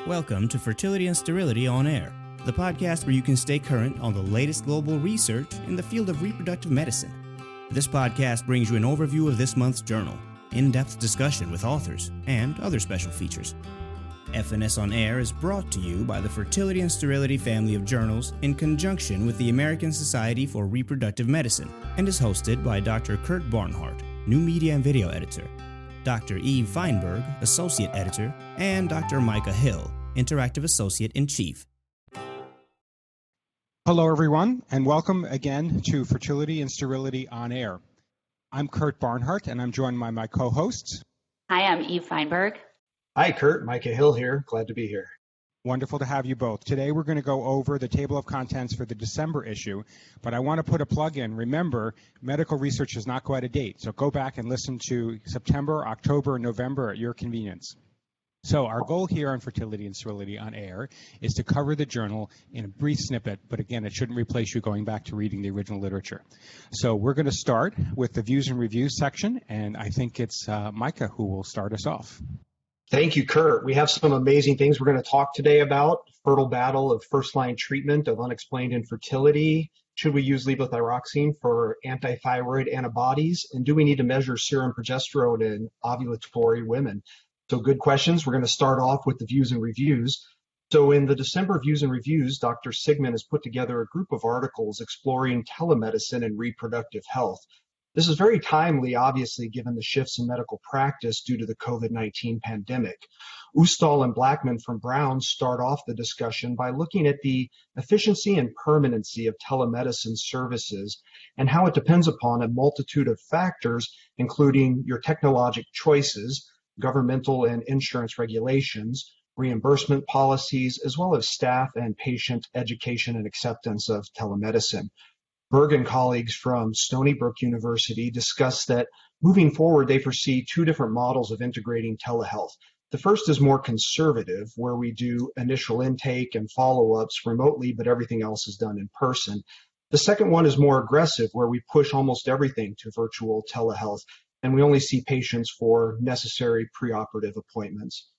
Welcome to Fertility and Sterility on Air, the podcast where you can stay current on the latest global research in the field of reproductive medicine. This podcast brings you an overview of this month's journal, in-depth discussion with authors, and other special features. FNS on Air is brought to you by the Fertility and Sterility family of journals in conjunction with the American Society for Reproductive Medicine and is hosted by Dr. Kurt Barnhart, new media and video editor, Dr. Eve Feinberg, associate editor, and Dr. Micah Hill, interactive associate-in-chief. Hello, everyone, and welcome again to Fertility and Sterility on Air. I'm Kurt Barnhart, and I'm joined by my co-hosts. Hi, I'm Eve Feinberg. Hi, Kurt. Micah Hill here. Glad to be here. Wonderful to have you both. Today, we're going to go over the table of contents for the December issue, but I want to put a plug in. Remember, medical research does not go out of date, so go back and listen to September, October, and November at your convenience. So our goal here on Fertility and Sterility on Air is to cover the journal in a brief snippet, but again, it shouldn't replace you going back to reading the original literature. So we're going to start with the views and reviews section, and I think it's Micah who will start us off. Thank you, Kurt. We have some amazing things we're going to talk today about. Fertile battle of first-line treatment of unexplained infertility. Should we use levothyroxine for antithyroid antibodies? And do we need to measure serum progesterone in ovulatory women? So good questions. We're going to start off with the views and reviews. So in the December views and reviews, Dr. Sigmund has put together a group of articles exploring telemedicine and reproductive health. This is very timely, obviously, given the shifts in medical practice due to the COVID-19 pandemic. Ustal and Blackman from Brown start off the discussion by looking at the efficiency and permanency of telemedicine services and how it depends upon a multitude of factors, including your technologic choices, governmental and insurance regulations, reimbursement policies, as well as staff and patient education and acceptance of telemedicine. Berg and colleagues from Stony Brook University discussed that moving forward, they foresee two different models of integrating telehealth. The first is more conservative, where we do initial intake and follow-ups remotely, but everything else is done in person. The second one is more aggressive, where we push almost everything to virtual telehealth, and we only see patients for necessary preoperative appointments.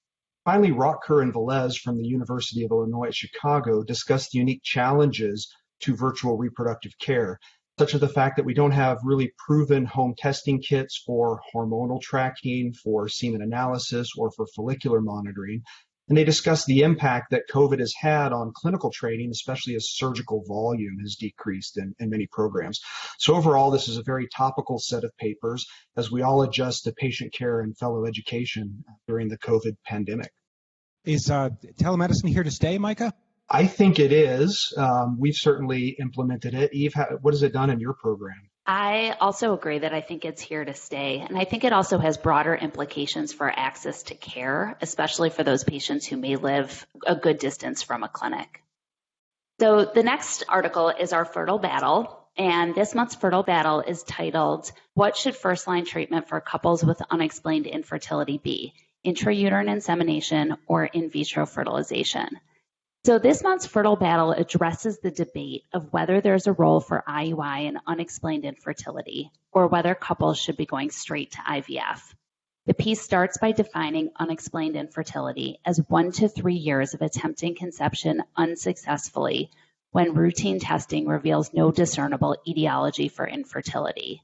Finally, Rotker and Velez from the University of Illinois at Chicago discussed the unique challenges to virtual reproductive care, such as the fact that we don't have really proven home testing kits for hormonal tracking, for semen analysis, or for follicular monitoring. And they discussed the impact that COVID has had on clinical training, especially as surgical volume has decreased in many programs. So overall, this is a very topical set of papers as we all adjust to patient care and fellow education during the COVID pandemic. Is telemedicine here to stay, Micah? I think it is. We've certainly implemented it. Eve, what has it done in your program? I also agree that I think it's here to stay. And I think it also has broader implications for access to care, especially for those patients who may live a good distance from a clinic. So the next article is our Fertile Battle. And this month's Fertile Battle is titled, What Should First-Line Treatment for Couples with Unexplained Infertility Be? Intrauterine Insemination or In Vitro Fertilization? So this month's Fertile Battle addresses the debate of whether there's a role for IUI in unexplained infertility or whether couples should be going straight to IVF. The piece starts by defining unexplained infertility as 1 to 3 years of attempting conception unsuccessfully when routine testing reveals no discernible etiology for infertility.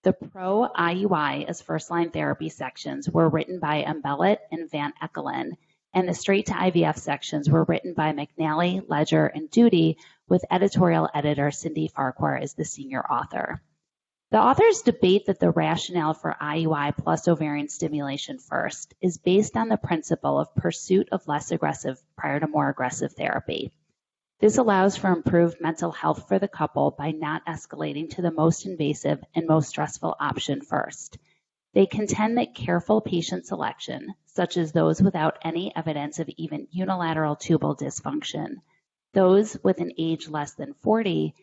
The pro-IUI as first-line therapy sections were written by Embellett and Van Ekkelen, and the straight to IVF sections were written by McNally, Ledger, and Duty, with editorial editor Cindy Farquhar as the senior author. The authors debate that the rationale for IUI plus ovarian stimulation first is based on the principle of pursuit of less aggressive prior to more aggressive therapy. This allows for improved mental health for the couple by not escalating to the most invasive and most stressful option first. They contend that careful patient selection, such as those without any evidence of even unilateral tubal dysfunction, those with an age less than 40,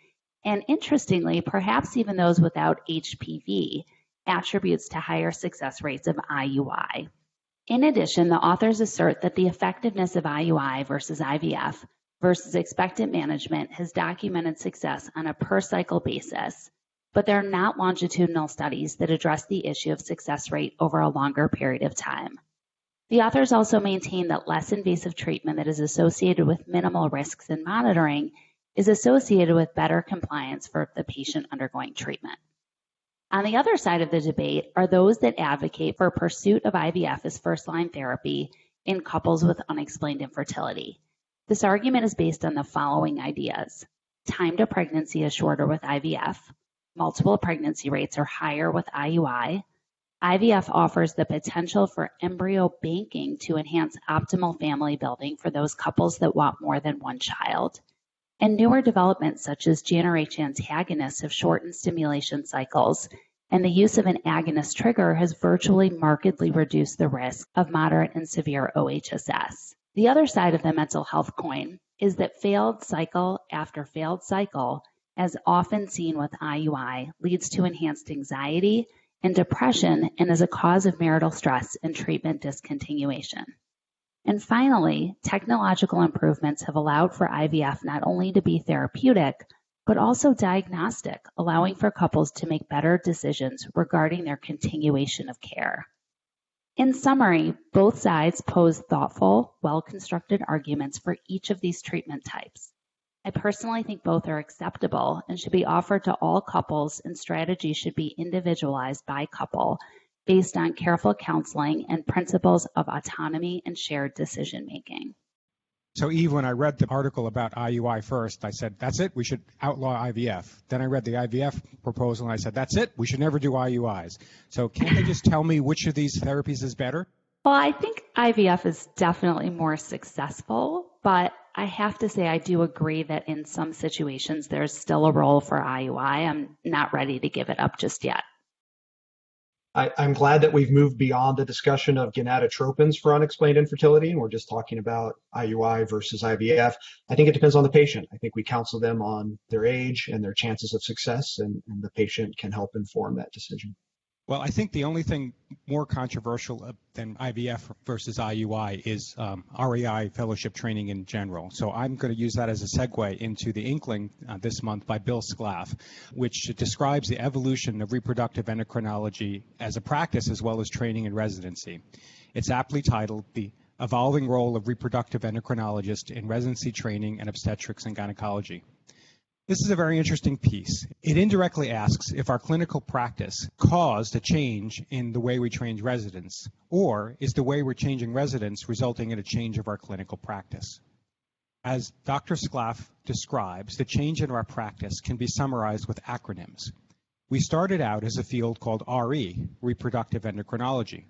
and interestingly, perhaps even those without HPV, attributes to higher success rates of IUI. In addition, the authors assert that the effectiveness of IUI versus IVF versus expectant management has documented success on a per-cycle basis, but there are not longitudinal studies that address the issue of success rate over a longer period of time. The authors also maintain that less invasive treatment that is associated with minimal risks in monitoring is associated with better compliance for the patient undergoing treatment. On the other side of the debate are those that advocate for pursuit of IVF as first-line therapy in couples with unexplained infertility. This argument is based on the following ideas. Time to pregnancy is shorter with IVF. Multiple pregnancy rates are higher with IUI. IVF offers the potential for embryo banking to enhance optimal family building for those couples that want more than one child. And newer developments such as GnRH antagonists have shortened stimulation cycles, and the use of an agonist trigger has virtually markedly reduced the risk of moderate and severe OHSS. The other side of the mental health coin is that failed cycle after failed cycle, as often seen with IUI, leads to enhanced anxiety and depression and is a cause of marital stress and treatment discontinuation. And finally, technological improvements have allowed for IVF not only to be therapeutic, but also diagnostic, allowing for couples to make better decisions regarding their continuation of care. In summary, both sides pose thoughtful, well-constructed arguments for each of these treatment types. I personally think both are acceptable and should be offered to all couples, and strategies should be individualized by couple based on careful counseling and principles of autonomy and shared decision-making. So, Eve, when I read the article about IUI first, I said, that's it, we should outlaw IVF. Then I read the IVF proposal, and I said, that's it, we should never do IUIs. So can't they just tell me which of these therapies is better? Well, I think IVF is definitely more successful, but I have to say I do agree that in some situations there's still a role for IUI. I'm not ready to give it up just yet. I'm glad that we've moved beyond the discussion of gonadotropins for unexplained infertility, and we're just talking about IUI versus IVF. I think it depends on the patient. I think we counsel them on their age and their chances of success, and the patient can help inform that decision. Well, I think the only thing more controversial than IVF versus IUI is REI fellowship training in general. So I'm going to use that as a segue into the Inkling this month by Bill Schlaff, which describes the evolution of reproductive endocrinology as a practice as well as training and residency. It's aptly titled The Evolving Role of Reproductive Endocrinologist in Residency Training and Obstetrics and Gynecology. This is a very interesting piece. It indirectly asks if our clinical practice caused a change in the way we train residents, or is the way we're changing residents resulting in a change of our clinical practice. As Dr. Schlaff describes, the change in our practice can be summarized with acronyms. We started out as a field called RE, reproductive endocrinology.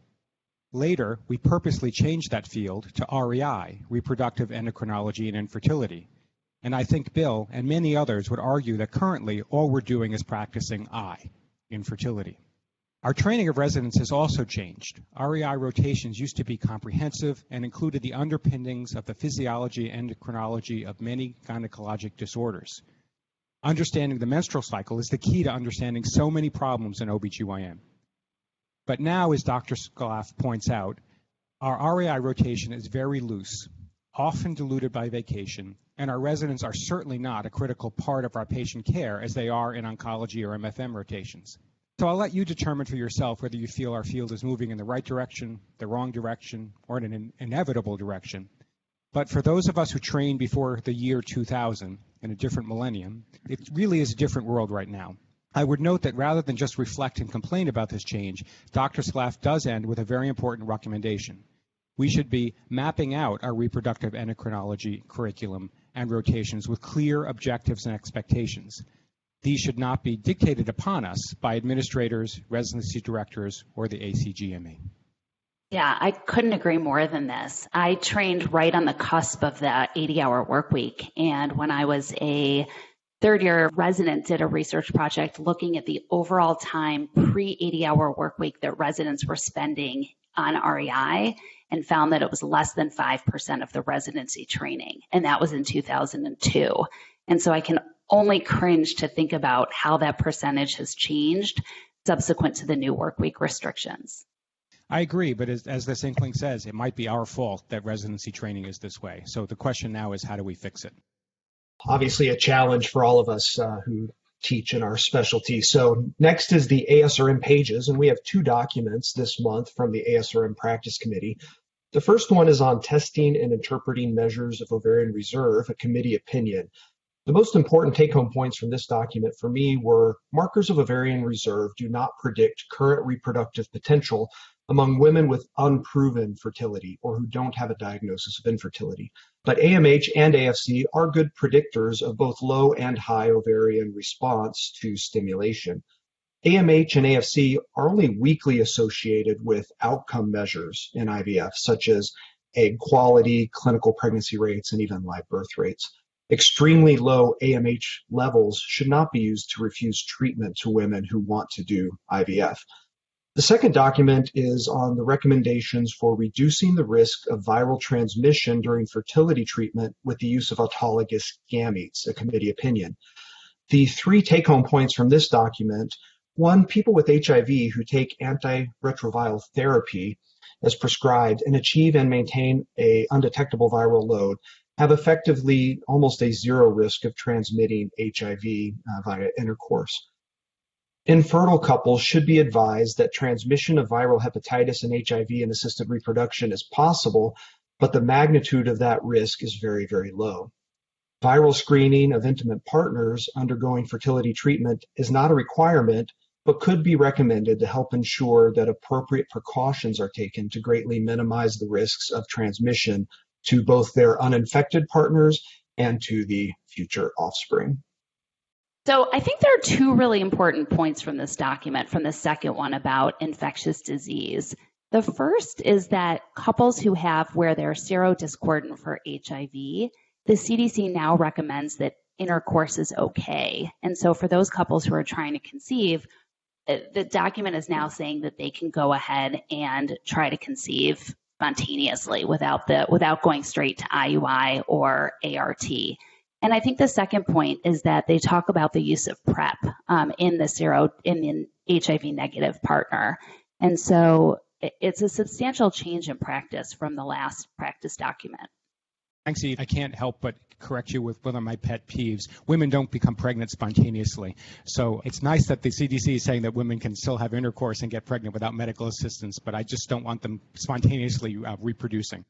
Later, we purposely changed that field to REI, reproductive endocrinology and infertility. And I think Bill and many others would argue that currently all we're doing is practicing infertility. Our training of residents has also changed. REI rotations used to be comprehensive and included the underpinnings of the physiology and endocrinology of many gynecologic disorders. Understanding the menstrual cycle is the key to understanding so many problems in OBGYN. But now, as Dr. Schlaff points out, our REI rotation is very loose, often diluted by vacation, and our residents are certainly not a critical part of our patient care as they are in oncology or MFM rotations. So I'll let you determine for yourself whether you feel our field is moving in the right direction, the wrong direction, or in an inevitable direction. But for those of us who trained before the year 2000, in a different millennium, it really is a different world right now. I would note that rather than just reflect and complain about this change, Dr. Schlaff does end with a very important recommendation. We should be mapping out our reproductive endocrinology curriculum and rotations with clear objectives and expectations. These should not be dictated upon us by administrators, residency directors, or the ACGME. Yeah, I couldn't agree more than this. I trained right on the cusp of the 80-hour work week, and when I was a third-year resident, did a research project looking at the overall time pre-80-hour work week that residents were spending on REI, and found that it was less than 5% of the residency training, and that was in 2002. And so I can only cringe to think about how that percentage has changed subsequent to the new work week restrictions. I agree, but as this Inkling says, it might be our fault that residency training is this way. So the question now is, how do we fix it? Obviously a challenge for all of us who teach in our specialty. So next is the ASRM pages, and we have 2 documents this month from the ASRM Practice Committee. The first one is on testing and interpreting measures of ovarian reserve, a committee opinion. The most important take-home points from this document for me were markers of ovarian reserve do not predict current reproductive potential among women with unproven fertility or who don't have a diagnosis of infertility. But AMH and AFC are good predictors of both low and high ovarian response to stimulation. AMH and AFC are only weakly associated with outcome measures in IVF, such as egg quality, clinical pregnancy rates, and even live birth rates. Extremely low AMH levels should not be used to refuse treatment to women who want to do IVF. The second document is on the recommendations for reducing the risk of viral transmission during fertility treatment with the use of autologous gametes, a committee opinion. The three take-home points from this document: one, people with HIV who take antiretroviral therapy as prescribed and achieve and maintain an undetectable viral load have effectively almost a zero risk of transmitting HIV via intercourse. Infertile couples should be advised that transmission of viral hepatitis and HIV in assisted reproduction is possible, but the magnitude of that risk is very, very low. Viral screening of intimate partners undergoing fertility treatment is not a requirement, but could be recommended to help ensure that appropriate precautions are taken to greatly minimize the risks of transmission to both their uninfected partners and to the future offspring. So I think there are two really important points from this document, from the second one about infectious disease. The first is that couples who have where they're serodiscordant for HIV, the CDC now recommends that intercourse is okay. And so for those couples who are trying to conceive, the document is now saying that they can go ahead and try to conceive spontaneously without going straight to IUI or ART. And I think the second point is that they talk about the use of PrEP in an HIV negative partner. And so it's a substantial change in practice from the last practice document. Thanks, Eve. I can't help but correct you with one of my pet peeves. Women don't become pregnant spontaneously. So it's nice that the CDC is saying that women can still have intercourse and get pregnant without medical assistance, but I just don't want them spontaneously reproducing.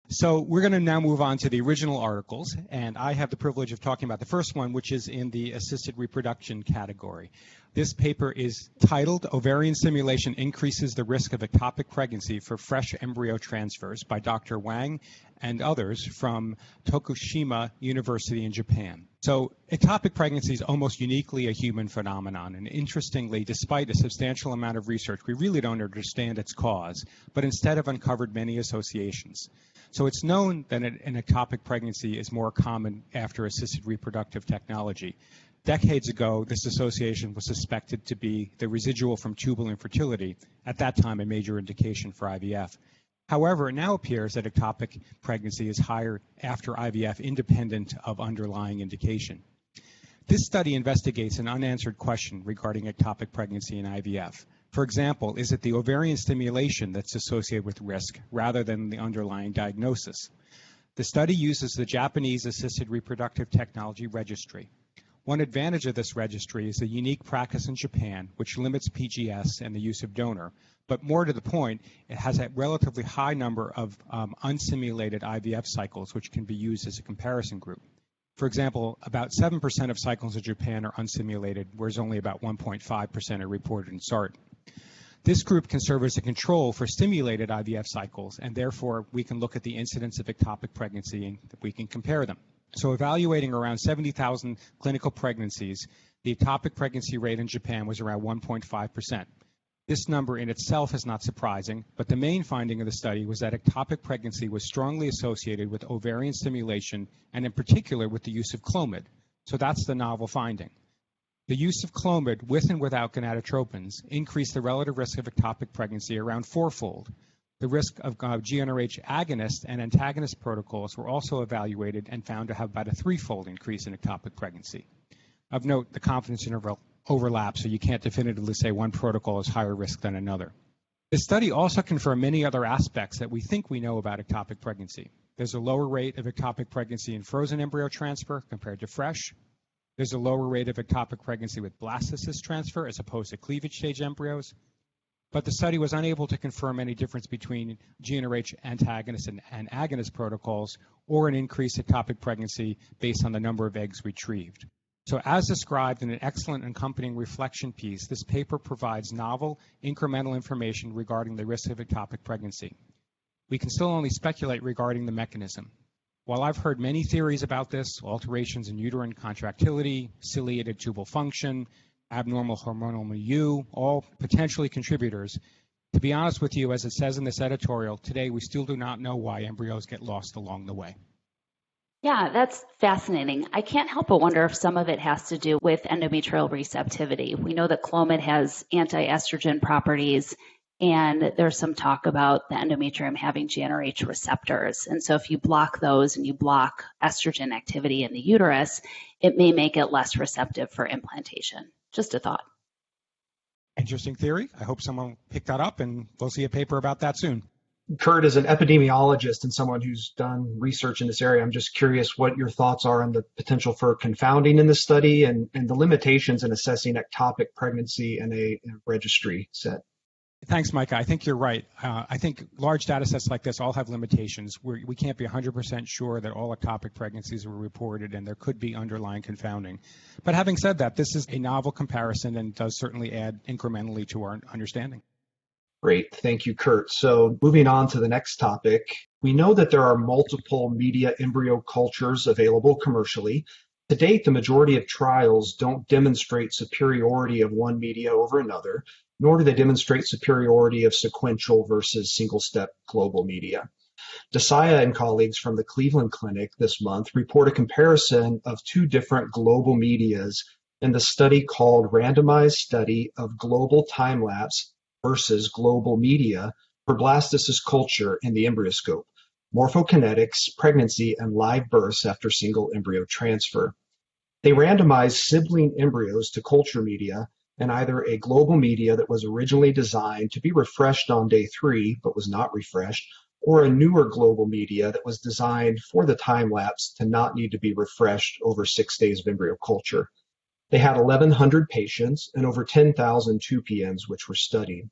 So we're going to now move on to the original articles, and I have the privilege of talking about the first one, which is in the assisted reproduction category. This paper is titled "Ovarian Stimulation Increases the Risk of Ectopic Pregnancy for Fresh Embryo Transfers" by Dr. Wang and others from Tokushima University in Japan. So ectopic pregnancy is almost uniquely a human phenomenon, and interestingly, despite a substantial amount of research, we really don't understand its cause, but instead have uncovered many associations. So it's known that an ectopic pregnancy is more common after assisted reproductive technology. Decades ago, this association was suspected to be the residual from tubal infertility, at that time a major indication for IVF. However, it now appears that ectopic pregnancy is higher after IVF independent of underlying indication. This study investigates an unanswered question regarding ectopic pregnancy in IVF. For example, is it the ovarian stimulation that's associated with risk rather than the underlying diagnosis? The study uses the Japanese Assisted Reproductive Technology Registry. One advantage of this registry is the unique practice in Japan, which limits PGS and the use of donor. But more to the point, it has a relatively high number of unsimulated IVF cycles, which can be used as a comparison group. For example, about 7% of cycles in Japan are unsimulated, whereas only about 1.5% are reported in SART. This group can serve as a control for stimulated IVF cycles, and therefore we can look at the incidence of ectopic pregnancy and we can compare them. So evaluating around 70,000 clinical pregnancies, the ectopic pregnancy rate in Japan was around 1.5%. This number in itself is not surprising, but the main finding of the study was that ectopic pregnancy was strongly associated with ovarian stimulation and in particular with the use of Clomid. So that's the novel finding. The use of Clomid with and without gonadotropins increased the relative risk of ectopic pregnancy around fourfold. The risk of GnRH agonist and antagonist protocols were also evaluated and found to have about a threefold increase in ectopic pregnancy. Of note, the confidence interval overlaps, so you can't definitively say one protocol is higher risk than another. This study also confirmed many other aspects that we think we know about ectopic pregnancy. There's a lower rate of ectopic pregnancy in frozen embryo transfer compared to fresh. There's a lower rate of ectopic pregnancy with blastocyst transfer as opposed to cleavage stage embryos. but the study was unable to confirm any difference between GnRH antagonist and agonist protocols or an increased ectopic pregnancy based on the number of eggs retrieved. So as described in an excellent accompanying reflection piece, this paper provides novel, incremental information regarding the risk of ectopic pregnancy. We can still only speculate regarding the mechanism. While I've heard many theories about this, alterations in uterine contractility, ciliated tubal function, abnormal hormonal milieu, all potentially contributors, to be honest with you, as it says in this editorial, today we still do not know why embryos get lost along the way. Yeah, that's fascinating. I can't help but wonder if some of it has to do with endometrial receptivity. We know that Clomid has anti-estrogen properties, and there's some talk about the endometrium having GnRH receptors. And so if you block those and you block estrogen activity in the uterus, it may make it less receptive for implantation. Just a thought. Interesting theory. I hope someone picked that up, and we'll see a paper about that soon. Kurt, as an epidemiologist and someone who's done research in this area, I'm just curious what your thoughts are on the potential for confounding in this study and the limitations in assessing ectopic pregnancy in a registry set. Thanks, Micah. I think you're right. I think large data sets like this all have limitations. We can't be 100% sure that all ectopic pregnancies were reported, and there could be underlying confounding. But having said that, this is a novel comparison and does certainly add incrementally to our understanding. Great. Thank you, Kurt. So moving on to the next topic, we know that there are multiple media embryo cultures available commercially. To date, the majority of trials don't demonstrate superiority of one media over another, nor do they demonstrate superiority of sequential versus single-step global media. Desaya and colleagues from the Cleveland Clinic this month report a comparison of two different global medias in the study called Randomized Study of Global Time-Lapse versus Global Media for Blastocyst Culture in the Embryoscope, Morphokinetics, Pregnancy, and Live Births after Single Embryo Transfer. They randomized sibling embryos to culture media and either a global media that was originally designed to be refreshed on day 3 but was not refreshed, or a newer global media that was designed for the time lapse to not need to be refreshed over 6 days of embryo culture. They had 1,100 patients and over 10,000 2PNs which were studied.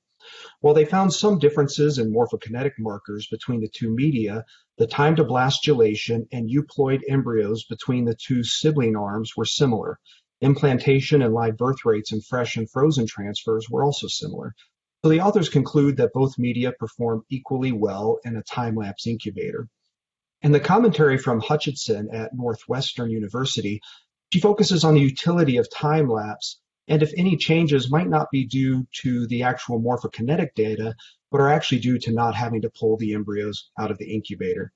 While they found some differences in morphokinetic markers between the two media, the time to blastulation and euploid embryos between the two sibling arms were similar. Implantation and live birth rates in fresh and frozen transfers were also similar. So the authors conclude that both media perform equally well in a time-lapse incubator. In the commentary from Hutchinson at Northwestern University, she focuses on the utility of time-lapse and if any changes might not be due to the actual morphokinetic data, but are actually due to not having to pull the embryos out of the incubator.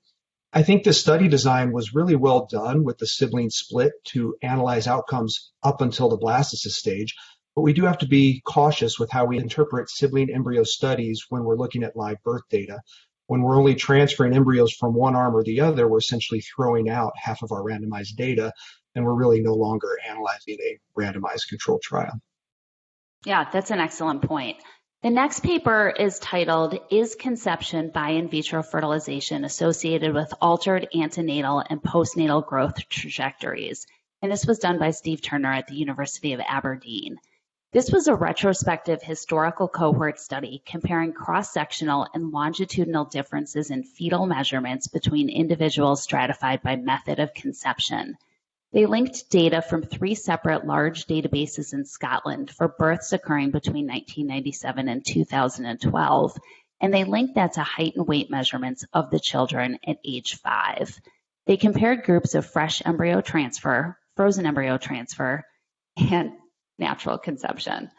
I think the study design was really well done with the sibling split to analyze outcomes up until the blastocyst stage, but we do have to be cautious with how we interpret sibling embryo studies when we're looking at live birth data. When we're only transferring embryos from one arm or the other, we're essentially throwing out half of our randomized data, and we're really no longer analyzing a randomized controlled trial. Yeah, that's an excellent point. The next paper is titled, Is Conception by In Vitro Fertilization Associated with Altered Antenatal and Postnatal Growth Trajectories? And this was done by Steve Turner at the University of Aberdeen. This was a retrospective historical cohort study comparing cross-sectional and longitudinal differences in fetal measurements between individuals stratified by method of conception. They linked data from 3 separate large databases in Scotland for births occurring between 1997 and 2012, and they linked that to height and weight measurements of the children at age 5. They compared groups of fresh embryo transfer, frozen embryo transfer, and natural conception.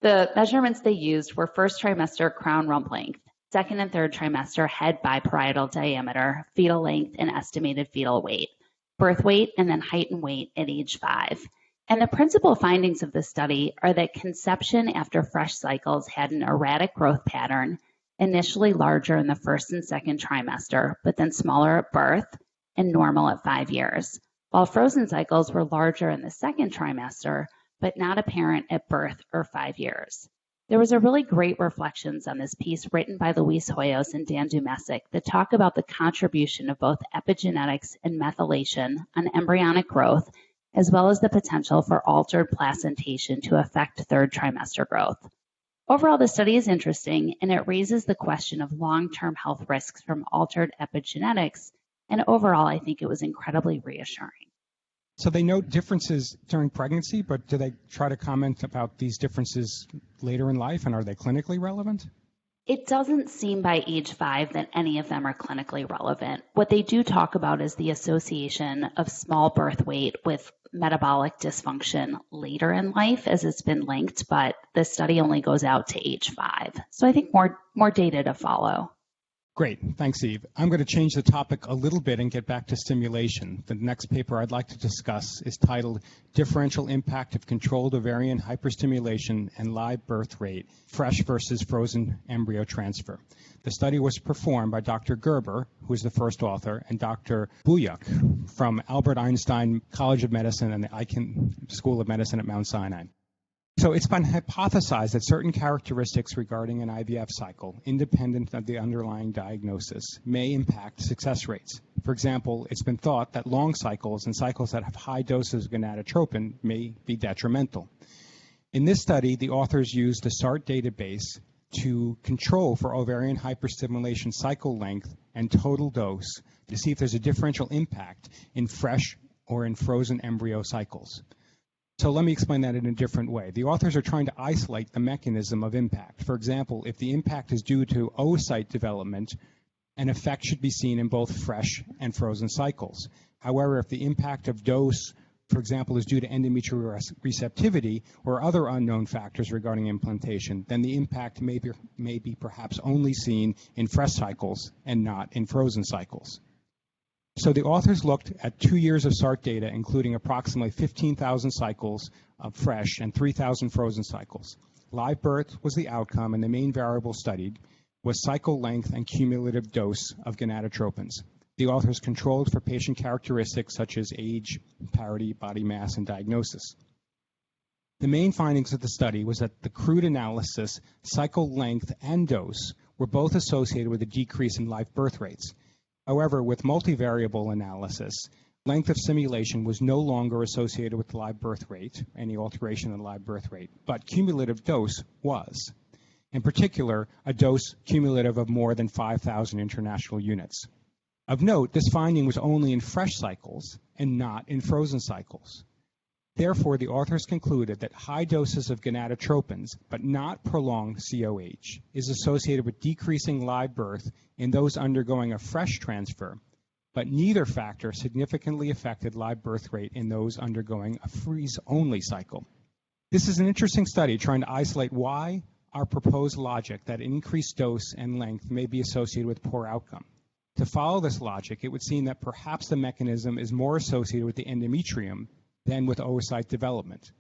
The measurements they used were first trimester crown rump length, second and third trimester head biparietal diameter, fetal length, and estimated fetal weight, birth weight, and then height and weight at age 5. And the principal findings of this study are that conception after fresh cycles had an erratic growth pattern, initially larger in the first and second trimester, but then smaller at birth and normal at 5 years, while frozen cycles were larger in the second trimester, but not apparent at birth or 5 years. There was a really great reflections on this piece written by Luis Hoyos and Dan Dumesic that talk about the contribution of both epigenetics and methylation on embryonic growth, as well as the potential for altered placentation to affect third trimester growth. Overall, the study is interesting, and it raises the question of long-term health risks from altered epigenetics, and overall, I think it was incredibly reassuring. So they note differences during pregnancy, but do they try to comment about these differences later in life, and are they clinically relevant? It doesn't seem by age 5 that any of them are clinically relevant. What they do talk about is the association of small birth weight with metabolic dysfunction later in life, as it's been linked, but the study only goes out to age 5. So I think more data to follow. Great. Thanks, Eve. I'm going to change the topic a little bit and get back to stimulation. The next paper I'd like to discuss is titled Differential Impact of Controlled Ovarian Hyperstimulation and Live Birth Rate, Fresh versus Frozen Embryo Transfer. The study was performed by Dr. Gerber, who is the first author, and Dr. Buyuk from Albert Einstein College of Medicine and the Icahn School of Medicine at Mount Sinai. So it's been hypothesized that certain characteristics regarding an IVF cycle, independent of the underlying diagnosis, may impact success rates. For example, it's been thought that long cycles and cycles that have high doses of gonadotropin may be detrimental. In this study, the authors used the SART database to control for ovarian hyperstimulation cycle length and total dose to see if there's a differential impact in fresh or in frozen embryo cycles. So let me explain that in a different way. The authors are trying to isolate the mechanism of impact. For example, if the impact is due to oocyte development, an effect should be seen in both fresh and frozen cycles. However, if the impact of dose, for example, is due to endometrial receptivity or other unknown factors regarding implantation, then the impact may be perhaps only seen in fresh cycles and not in frozen cycles. So the authors looked at 2 years of SART data, including approximately 15,000 cycles of fresh and 3,000 frozen cycles. Live birth was the outcome, and the main variable studied was cycle length and cumulative dose of gonadotropins. The authors controlled for patient characteristics such as age, parity, body mass, and diagnosis. The main findings of the study was that the crude analysis, cycle length and dose were both associated with a decrease in live birth rates. However, with multivariable analysis, length of stimulation was no longer associated with the live birth rate, any alteration in the live birth rate, but cumulative dose was. In particular, a dose cumulative of more than 5,000 international units. Of note, this finding was only in fresh cycles and not in frozen cycles. Therefore, the authors concluded that high doses of gonadotropins, but not prolonged COH, is associated with decreasing live birth in those undergoing a fresh transfer, but neither factor significantly affected live birth rate in those undergoing a freeze-only cycle. This is an interesting study trying to isolate why our proposed logic that increased dose and length may be associated with poor outcome. To follow this logic, it would seem that perhaps the mechanism is more associated with the endometrium than with oocyte development.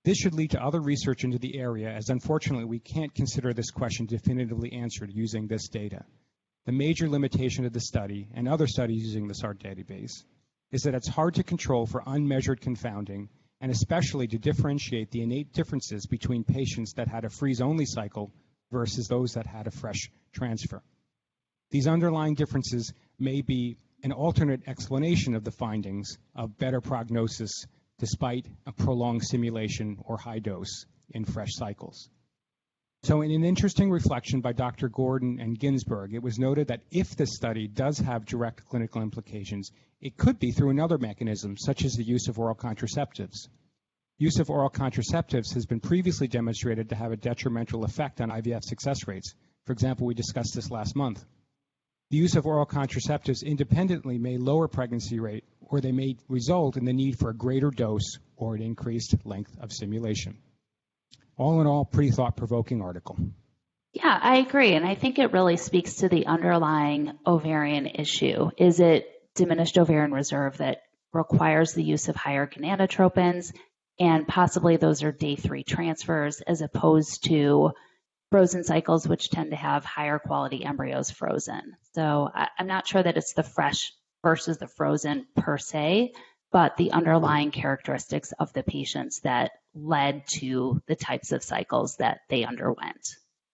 This should lead to other research into the area, as unfortunately we can't consider this question definitively answered using this data. The major limitation of the study, and other studies using the SART database, is that it's hard to control for unmeasured confounding, and especially to differentiate the innate differences between patients that had a freeze-only cycle versus those that had a fresh transfer. These underlying differences may be an alternate explanation of the findings of better prognosis despite a prolonged stimulation or high dose in fresh cycles. So in an interesting reflection by Dr. Gordon and Ginsberg, it was noted that if this study does have direct clinical implications, it could be through another mechanism, such as the use of oral contraceptives. Use of oral contraceptives has been previously demonstrated to have a detrimental effect on IVF success rates. For example, we discussed this last month. The use of oral contraceptives independently may lower pregnancy rate, or they may result in the need for a greater dose or an increased length of stimulation. All in all, pretty thought-provoking article. Yeah, I agree. And I think it really speaks to the underlying ovarian issue. Is it diminished ovarian reserve that requires the use of higher gonadotropins, and possibly those are day 3 transfers as opposed to frozen cycles, which tend to have higher quality embryos frozen. So I'm not sure that it's the fresh versus the frozen per se, but the underlying characteristics of the patients that led to the types of cycles that they underwent.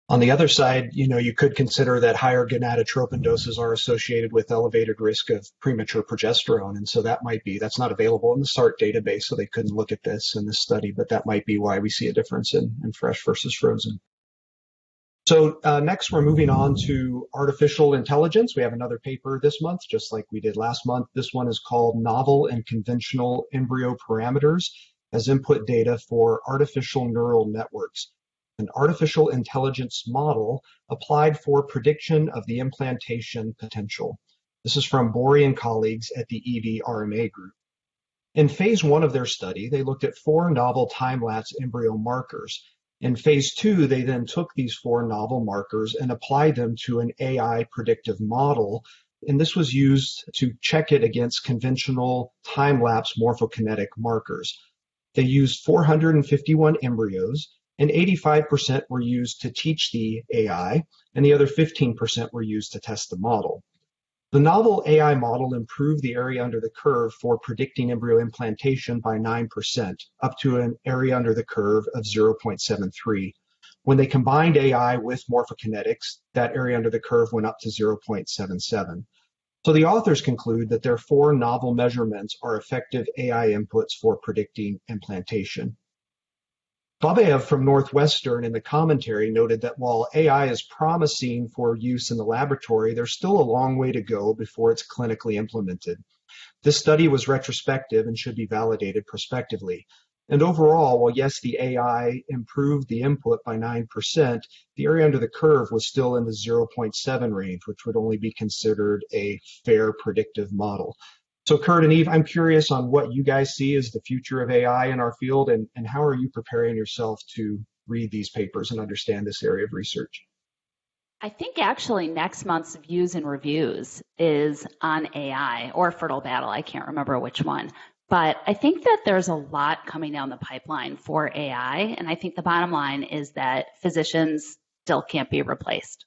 On the other side, you could consider that higher gonadotropin doses are associated with elevated risk of premature progesterone. And so that's not available in the SART database, so they couldn't look at this in this study, but that might be why we see a difference in fresh versus frozen. So next, we're moving on to artificial intelligence. We have another paper this month, just like we did last month. This one is called Novel and Conventional Embryo Parameters as Input Data for Artificial Neural Networks, an artificial intelligence model applied for prediction of the implantation potential. This is from Bori and colleagues at the EV-RMA group. In phase 1 of their study, they looked at 4 novel time-lapse embryo markers. In phase 2, they then took these 4 novel markers and applied them to an AI predictive model, and this was used to check it against conventional time-lapse morphokinetic markers. They used 451 embryos, and 85% were used to teach the AI, and the other 15% were used to test the model. The novel AI model improved the area under the curve for predicting embryo implantation by 9%, up to an area under the curve of 0.73. When they combined AI with morphokinetics, that area under the curve went up to 0.77. So the authors conclude that their 4 novel measurements are effective AI inputs for predicting implantation. Babayev from Northwestern in the commentary noted that while AI is promising for use in the laboratory, there's still a long way to go before it's clinically implemented. This study was retrospective and should be validated prospectively. And overall, while yes, the AI improved the input by 9%, the area under the curve was still in the 0.7 range, which would only be considered a fair predictive model. So Kurt and Eve, I'm curious on what you guys see as the future of AI in our field, and how are you preparing yourself to read these papers and understand this area of research? I think actually next month's Views and Reviews is on AI or Fertile Battle. I can't remember which one. But I think that there's a lot coming down the pipeline for AI. And I think the bottom line is that physicians still can't be replaced.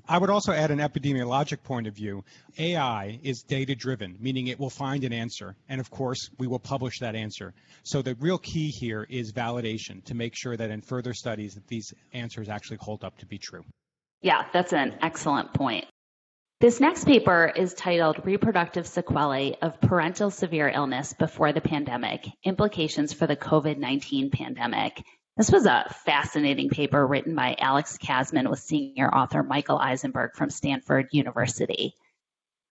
I would also add an epidemiologic point of view. AI is data-driven, meaning it will find an answer. And of course, we will publish that answer. So the real key here is validation to make sure that in further studies that these answers actually hold up to be true. Yeah, that's an excellent point. This next paper is titled Reproductive Sequelae of Parental Severe Illness Before the Pandemic, Implications for the COVID-19 Pandemic. This was a fascinating paper written by Alex Kasman with senior author Michael Eisenberg from Stanford University.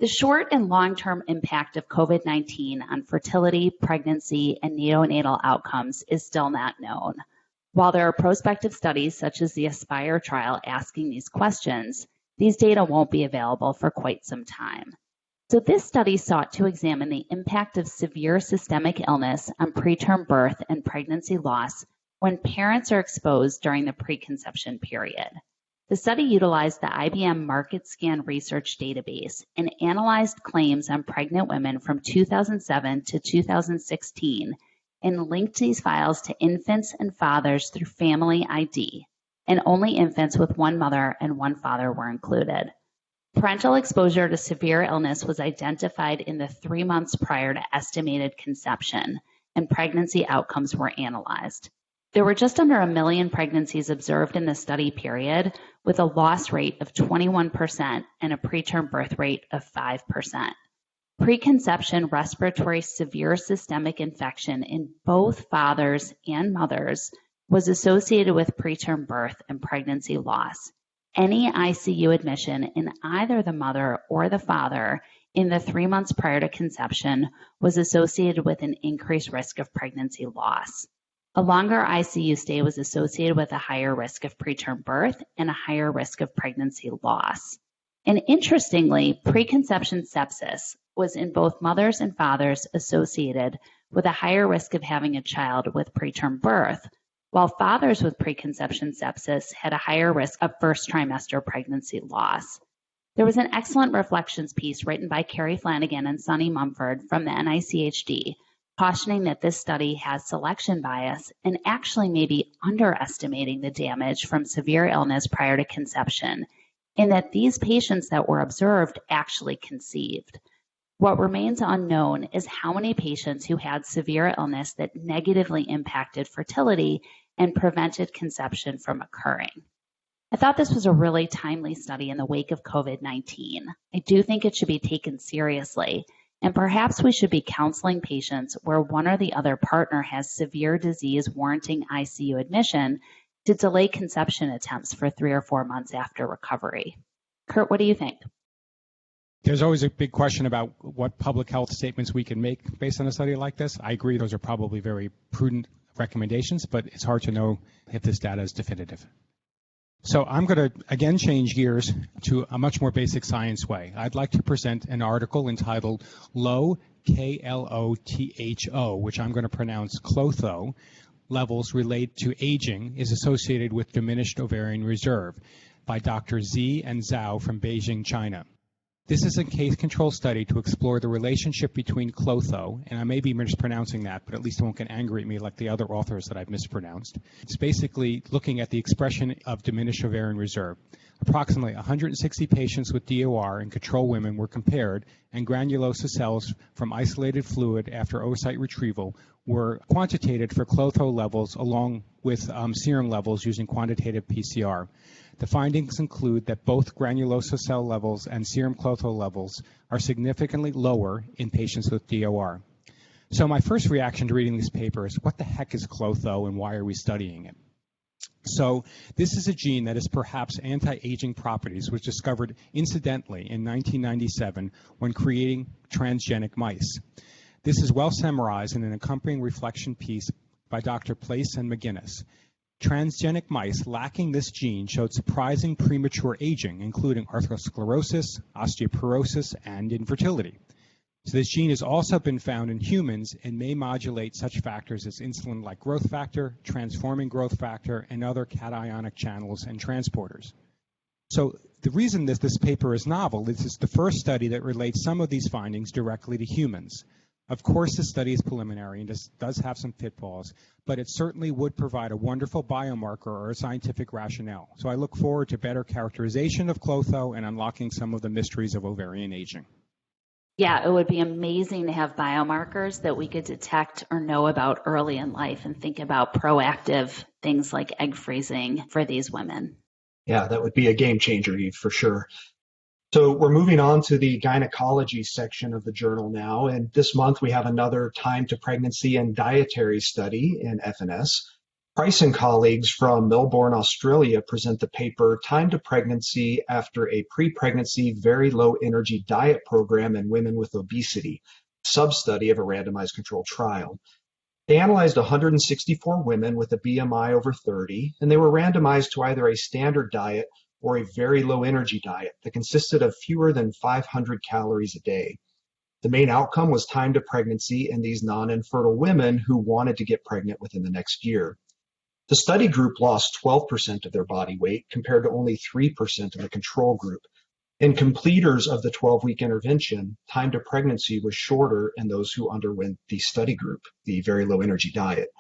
The short and long-term impact of COVID-19 on fertility, pregnancy, and neonatal outcomes is still not known. While there are prospective studies such as the ASPIRE trial asking these questions, these data won't be available for quite some time. So this study sought to examine the impact of severe systemic illness on preterm birth and pregnancy loss when parents are exposed during the preconception period. The study utilized the IBM MarketScan research database and analyzed claims on pregnant women from 2007 to 2016 and linked these files to infants and fathers through Family ID, and only infants with one mother and one father were included. Parental exposure to severe illness was identified in the 3 months prior to estimated conception, and pregnancy outcomes were analyzed. There were just under 1 million pregnancies observed in the study period, with a loss rate of 21% and a preterm birth rate of 5%. Preconception respiratory severe systemic infection in both fathers and mothers was associated with preterm birth and pregnancy loss. Any ICU admission in either the mother or the father in the 3 months prior to conception was associated with an increased risk of pregnancy loss. A longer ICU stay was associated with a higher risk of preterm birth and a higher risk of pregnancy loss. And interestingly, preconception sepsis was in both mothers and fathers associated with a higher risk of having a child with preterm birth, while fathers with preconception sepsis had a higher risk of first trimester pregnancy loss. There was an excellent reflections piece written by Carrie Flanagan and Sunny Mumford from the NICHD, cautioning that this study has selection bias and actually may be underestimating the damage from severe illness prior to conception, in that these patients that were observed actually conceived. What remains unknown is how many patients who had severe illness that negatively impacted fertility and prevented conception from occurring. I thought this was a really timely study in the wake of COVID-19. I do think it should be taken seriously, and perhaps we should be counseling patients where one or the other partner has severe disease warranting ICU admission to delay conception attempts for 3 or 4 months after recovery. Kurt, what do you think? There's always a big question about what public health statements we can make based on a study like this. I agree those are probably very prudent recommendations, but it's hard to know if this data is definitive. So I'm going to again change gears to a much more basic science way. I'd like to present an article entitled Low KLOTHO, which I'm going to pronounce Clotho, levels related to aging is associated with diminished ovarian reserve by Dr. Zi and Zhao from Beijing, China. This is a case control study to explore the relationship between Clotho, and I may be mispronouncing that, but at least it won't get angry at me like the other authors that I've mispronounced. It's basically looking at the expression of diminished ovarian reserve. Approximately 160 patients with DOR and control women were compared, and granulosa cells from isolated fluid after oocyte retrieval were quantitated for Clotho levels along with serum levels using quantitative PCR. The findings include that both granulosa cell levels and serum Clotho levels are significantly lower in patients with DOR. So my first reaction to reading this paper is, what the heck is Clotho and why are we studying it? So this is a gene that has perhaps anti-aging properties, which was discovered incidentally in 1997 when creating transgenic mice. This is well summarized in an accompanying reflection piece by Dr. Place and McGinnis. Transgenic mice lacking this gene showed surprising premature aging, including atherosclerosis, osteoporosis, and infertility. So this gene has also been found in humans and may modulate such factors as insulin-like growth factor, transforming growth factor, and other cationic channels and transporters. So the reason this paper is novel is it's the first study that relates some of these findings directly to humans. Of course, this study is preliminary and does have some pitfalls, but it certainly would provide a wonderful biomarker or a scientific rationale. So I look forward to better characterization of Clotho and unlocking some of the mysteries of ovarian aging. Yeah, it would be amazing to have biomarkers that we could detect or know about early in life and think about proactive things like egg freezing for these women. Yeah, that would be a game changer, Eve, for sure. So we're moving on to the gynecology section of the journal now, and this month we have another time to pregnancy and dietary study in FNS. Price and colleagues from Melbourne, Australia present the paper Time to Pregnancy After a Pre-Pregnancy Very Low Energy Diet Program in Women with Obesity, sub-study of a randomized controlled trial. They analyzed 164 women with a BMI over 30, and they were randomized to either a standard diet or a very low energy diet that consisted of fewer than 500 calories a day. The main outcome was time to pregnancy in these non-infertile women who wanted to get pregnant within the next year. The study group lost 12% of their body weight compared to only 3% in the control group. In completers of the 12-week intervention, time to pregnancy was shorter in those who underwent the study group, the very low energy diet.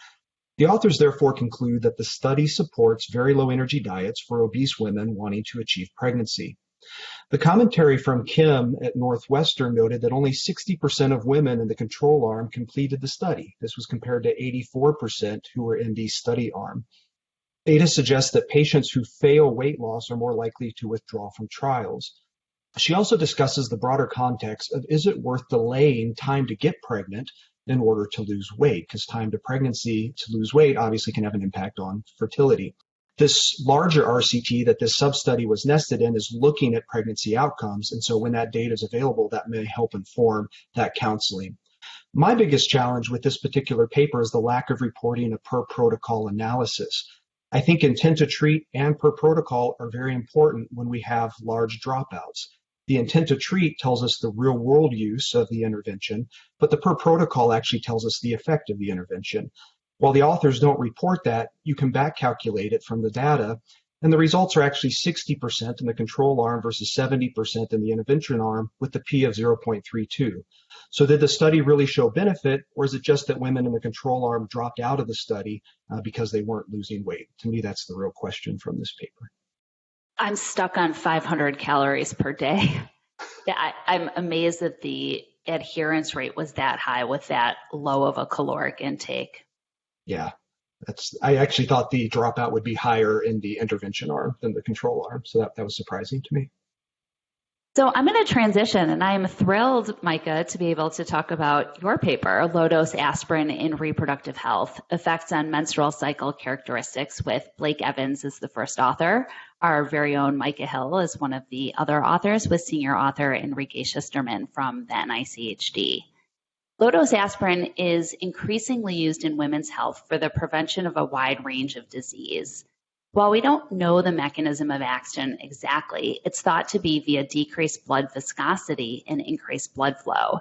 The authors therefore conclude that the study supports very low energy diets for obese women wanting to achieve pregnancy. The commentary from Kim at Northwestern noted that only 60% of women in the control arm completed the study. This was compared to 84% who were in the study arm. Data suggests that patients who fail weight loss are more likely to withdraw from trials. She also discusses the broader context of, is it worth delaying time to get pregnant in order to lose weight? Because time to pregnancy to lose weight obviously can have an impact on fertility. This larger RCT that this sub-study was nested in is looking at pregnancy outcomes, and so when that data is available, that may help inform that counseling. My biggest challenge with this particular paper is the lack of reporting a per protocol analysis. I think intent to treat and per protocol are very important when we have large dropouts. The intent to treat tells us the real world use of the intervention, but the per protocol actually tells us the effect of the intervention. While the authors don't report that, you can back calculate it from the data, and the results are actually 60% in the control arm versus 70% in the intervention arm with the P of 0.32. So did the study really show benefit, or is it just that women in the control arm dropped out of the study because they weren't losing weight? To me, that's the real question from this paper. I'm stuck on 500 calories per day. I'm amazed that the adherence rate was that high with that low of a caloric intake. Yeah, I actually thought the dropout would be higher in the intervention arm than the control arm, so that was surprising to me. So I'm going to transition, and I am thrilled, Micah, to be able to talk about your paper, Low-Dose Aspirin in Reproductive Health, Effects on Menstrual Cycle Characteristics, with Blake Evans as the first author. Our very own Micah Hill is one of the other authors, with senior author Enrique Schisterman from the NICHD. Low-dose aspirin is increasingly used in women's health for the prevention of a wide range of disease. While we don't know the mechanism of action exactly, it's thought to be via decreased blood viscosity and increased blood flow.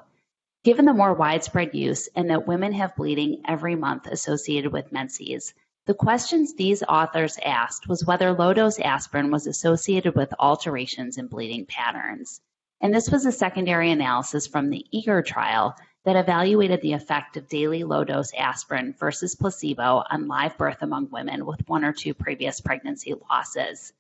Given the more widespread use and that women have bleeding every month associated with menses, the questions these authors asked was whether low-dose aspirin was associated with alterations in bleeding patterns. And this was a secondary analysis from the EAGER trial that evaluated the effect of daily low-dose aspirin versus placebo on live birth among women with 1 or 2 previous pregnancy losses.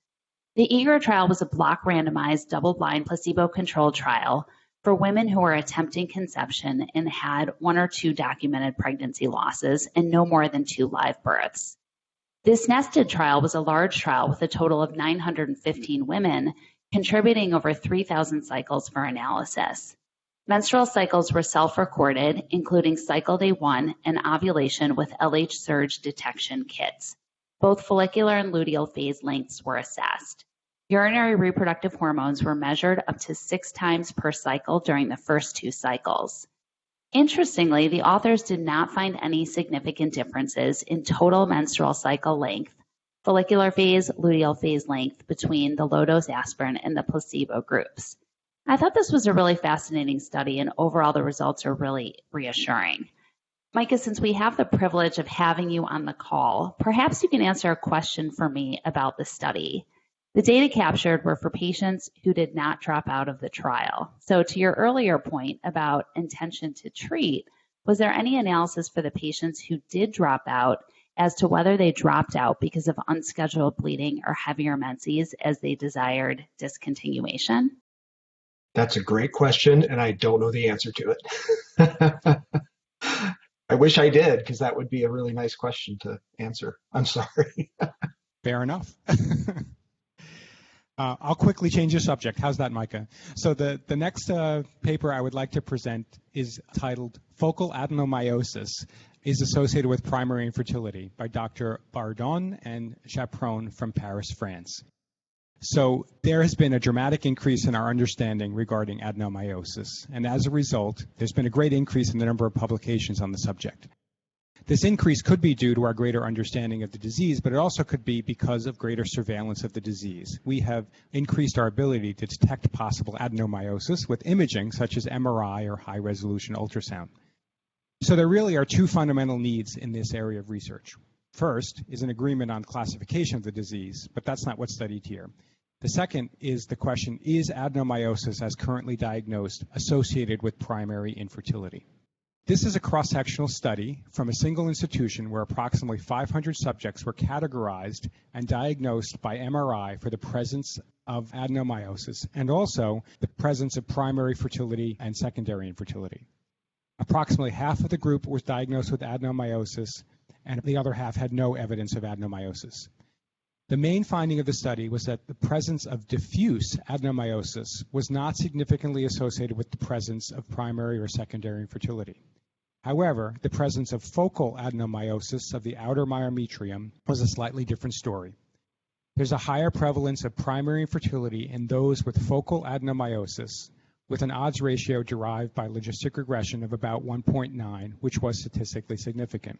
The EAGER trial was a block randomized, double-blind, placebo-controlled trial for women who were attempting conception and had 1 or 2 documented pregnancy losses and no more than 2 live births. This nested trial was a large trial with a total of 915 women, contributing over 3,000 cycles for analysis. Menstrual cycles were self-recorded, including cycle day 1 and ovulation with LH surge detection kits. Both follicular and luteal phase lengths were assessed. Urinary reproductive hormones were measured up to 6 times per cycle during the first 2 cycles. Interestingly, the authors did not find any significant differences in total menstrual cycle length, follicular phase, luteal phase length between the low-dose aspirin and the placebo groups. I thought this was a really fascinating study, and overall the results are really reassuring. Micah, since we have the privilege of having you on the call, perhaps you can answer a question for me about the study. The data captured were for patients who did not drop out of the trial. So to your earlier point about intention to treat, was there any analysis for the patients who did drop out as to whether they dropped out because of unscheduled bleeding or heavier menses as they desired discontinuation? That's a great question, and I don't know the answer to it. I wish I did, because that would be a really nice question to answer. I'm sorry. Fair enough. I'll quickly change the subject. How's that, Micah? So the next paper I would like to present is titled Focal Adenomyosis is Associated with Primary Infertility by Dr. Bardon and Chaperon from Paris, France. So there has been a dramatic increase in our understanding regarding adenomyosis, and as a result, there's been a great increase in the number of publications on the subject. This increase could be due to our greater understanding of the disease, but it also could be because of greater surveillance of the disease. We have increased our ability to detect possible adenomyosis with imaging such as MRI or high-resolution ultrasound. So there really are 2 fundamental needs in this area of research. First is an agreement on classification of the disease, but that's not what's studied here. The second is the question, is adenomyosis as currently diagnosed associated with primary infertility? This is a cross-sectional study from a single institution where approximately 500 subjects were categorized and diagnosed by MRI for the presence of adenomyosis and also the presence of primary fertility and secondary infertility. Approximately half of the group was diagnosed with adenomyosis and the other half had no evidence of adenomyosis. The main finding of the study was that the presence of diffuse adenomyosis was not significantly associated with the presence of primary or secondary infertility. However, the presence of focal adenomyosis of the outer myometrium was a slightly different story. There's a higher prevalence of primary infertility in those with focal adenomyosis, with an odds ratio derived by logistic regression of about 1.9, which was statistically significant.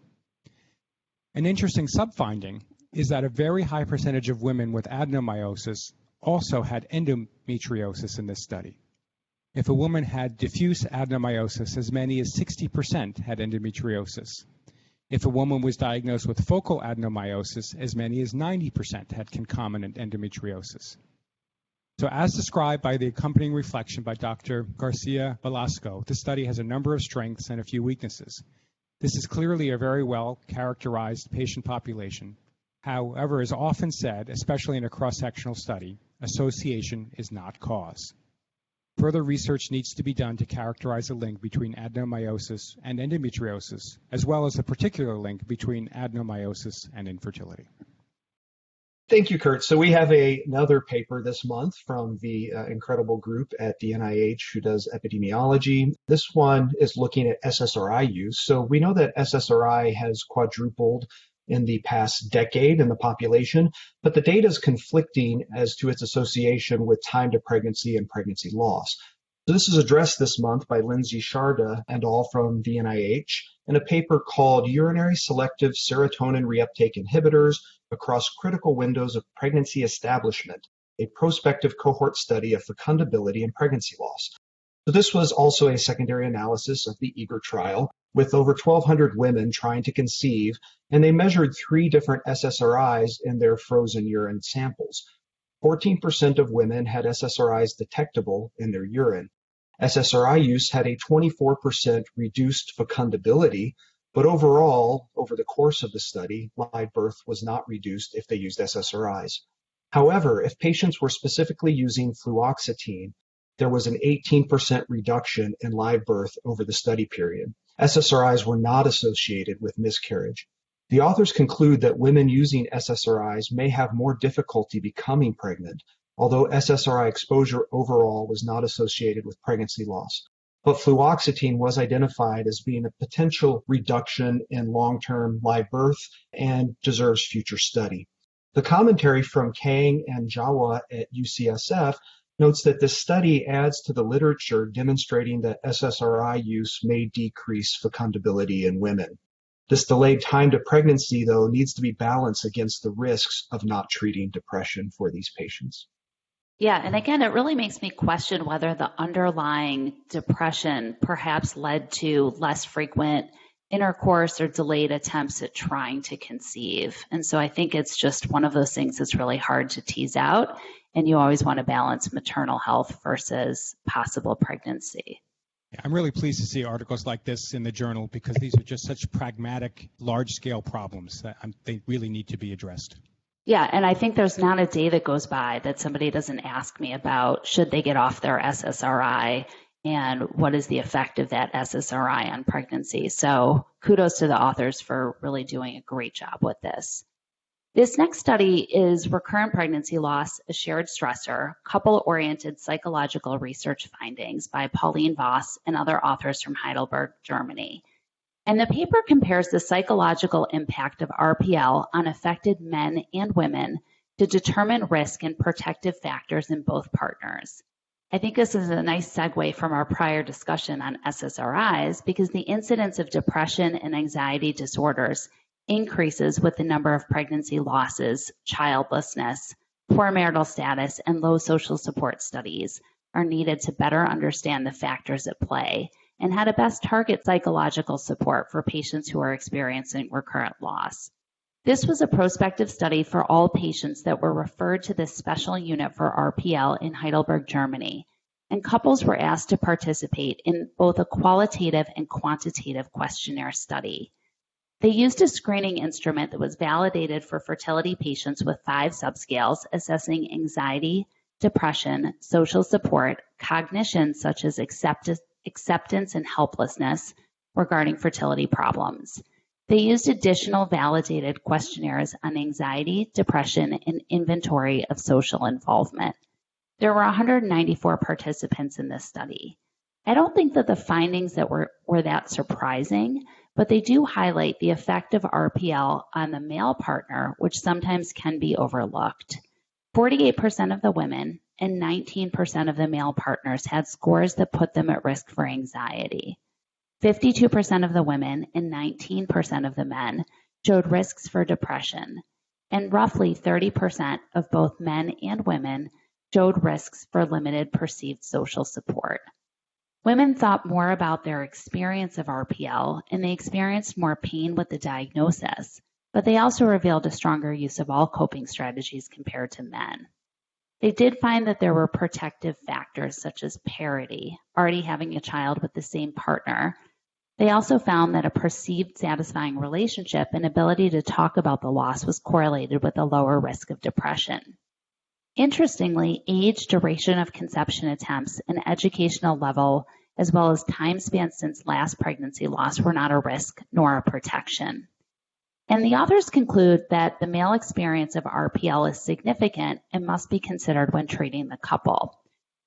An interesting sub-finding is that a very high percentage of women with adenomyosis also had endometriosis in this study. If a woman had diffuse adenomyosis, as many as 60% had endometriosis. If a woman was diagnosed with focal adenomyosis, as many as 90% had concomitant endometriosis. So as described by the accompanying reflection by Dr. Garcia Velasco, the study has a number of strengths and a few weaknesses. This is clearly a very well characterized patient population. However, as often said, especially in a cross-sectional study, association is not cause. Further research needs to be done to characterize a link between adenomyosis and endometriosis, as well as a particular link between adenomyosis and infertility. Thank you, Kurt. So we have another paper this month from the incredible group at the NIH who does epidemiology. This one is looking at SSRI use. So we know that SSRI has quadrupled in the past decade in the population, but the data is conflicting as to its association with time to pregnancy and pregnancy loss. So this is addressed this month by Lindsay Sharda and all from the NIH in a paper called Urinary Selective Serotonin Reuptake Inhibitors Across Critical Windows of Pregnancy Establishment, a prospective cohort study of fecundability and pregnancy loss. So this was also a secondary analysis of the EAGER trial with over 1,200 women trying to conceive, and they measured 3 different SSRIs in their frozen urine samples. 14% of women had SSRIs detectable in their urine. SSRI use had a 24% reduced fecundability, but overall, over the course of the study, live birth was not reduced if they used SSRIs. However, if patients were specifically using fluoxetine, there was an 18% reduction in live birth over the study period. SSRIs were not associated with miscarriage. The authors conclude that women using SSRIs may have more difficulty becoming pregnant, although SSRI exposure overall was not associated with pregnancy loss. But fluoxetine was identified as being a potential reduction in long-term live birth and deserves future study. The commentary from Kang and Jawa at UCSF notes that this study adds to the literature demonstrating that SSRI use may decrease fecundability in women. This delayed time to pregnancy, though, needs to be balanced against the risks of not treating depression for these patients. Yeah, and again, it really makes me question whether the underlying depression perhaps led to less frequent intercourse or delayed attempts at trying to conceive. And so I think it's just one of those things that's really hard to tease out, and you always want to balance maternal health versus possible pregnancy. I'm really pleased to see articles like this in the journal because these are just such pragmatic, large-scale problems that they really need to be addressed. Yeah, and I think there's not a day that goes by that somebody doesn't ask me about should they get off their SSRI and what is the effect of that SSRI on pregnancy. So kudos to the authors for really doing a great job with this. This next study is Recurrent Pregnancy Loss, a Shared Stressor, Couple-Oriented Psychological Research Findings by Pauline Voss and other authors from Heidelberg, Germany. And the paper compares the psychological impact of RPL on affected men and women to determine risk and protective factors in both partners. I think this is a nice segue from our prior discussion on SSRIs because the incidence of depression and anxiety disorders increases with the number of pregnancy losses, childlessness, poor marital status, and low social support studies are needed to better understand the factors at play and how to best target psychological support for patients who are experiencing recurrent loss. This was a prospective study for all patients that were referred to this special unit for RPL in Heidelberg, Germany, and couples were asked to participate in both a qualitative and quantitative questionnaire study. They used a screening instrument that was validated for fertility patients with 5 subscales assessing anxiety, depression, social support, cognition such as acceptance and helplessness regarding fertility problems. They used additional validated questionnaires on anxiety, depression, and inventory of social involvement. There were 194 participants in this study. I don't think that the findings that were that surprising, but they do highlight the effect of RPL on the male partner, which sometimes can be overlooked. 48% of the women and 19% of the male partners had scores that put them at risk for anxiety. 52% of the women and 19% of the men showed risks for depression, and roughly 30% of both men and women showed risks for limited perceived social support. Women thought more about their experience of RPL, and they experienced more pain with the diagnosis, but they also revealed a stronger use of all coping strategies compared to men. They did find that there were protective factors such as parity, already having a child with the same partner. They also found that a perceived satisfying relationship and ability to talk about the loss was correlated with a lower risk of depression. Interestingly, age, duration of conception attempts, and educational level, as well as time span since last pregnancy loss, were not a risk nor a protection. And the authors conclude that the male experience of RPL is significant and must be considered when treating the couple.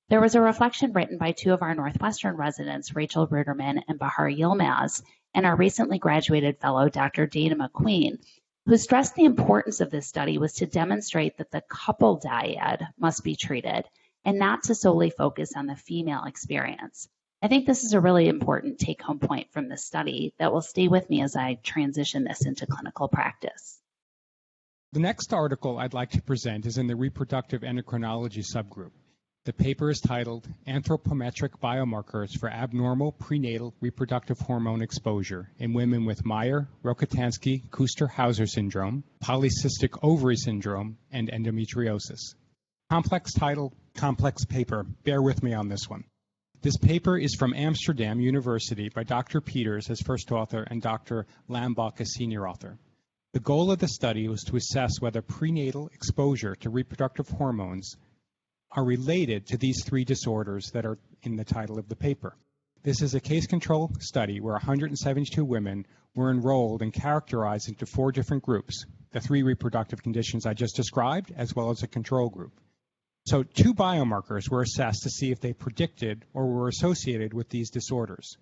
There was a reflection written by two of our Northwestern residents, Rachel Ruderman and Bahar Yilmaz, and our recently graduated fellow, Dr. Dana McQueen, who stressed the importance of this study was to demonstrate that the couple dyad must be treated and not to solely focus on the female experience. I think this is a really important take-home point from this study that will stay with me as I transition this into clinical practice. The next article I'd like to present is in the reproductive endocrinology subgroup. The paper is titled Anthropometric Biomarkers for Abnormal Prenatal Reproductive Hormone Exposure in Women with Meyer-Rokitansky-Kuster-Hauser Syndrome, Polycystic Ovary Syndrome, and Endometriosis. Complex title, complex paper. Bear with me on this one. This paper is from Amsterdam University by Dr. Peters as first author and Dr. Lambach as senior author. The goal of the study was to assess whether prenatal exposure to reproductive hormones are related to these three disorders that are in the title of the paper. This is a case control study where 172 women were enrolled and characterized into four different groups, the three reproductive conditions I just described, as well as a control group. So two biomarkers were assessed to see if they predicted or were associated with these disorders.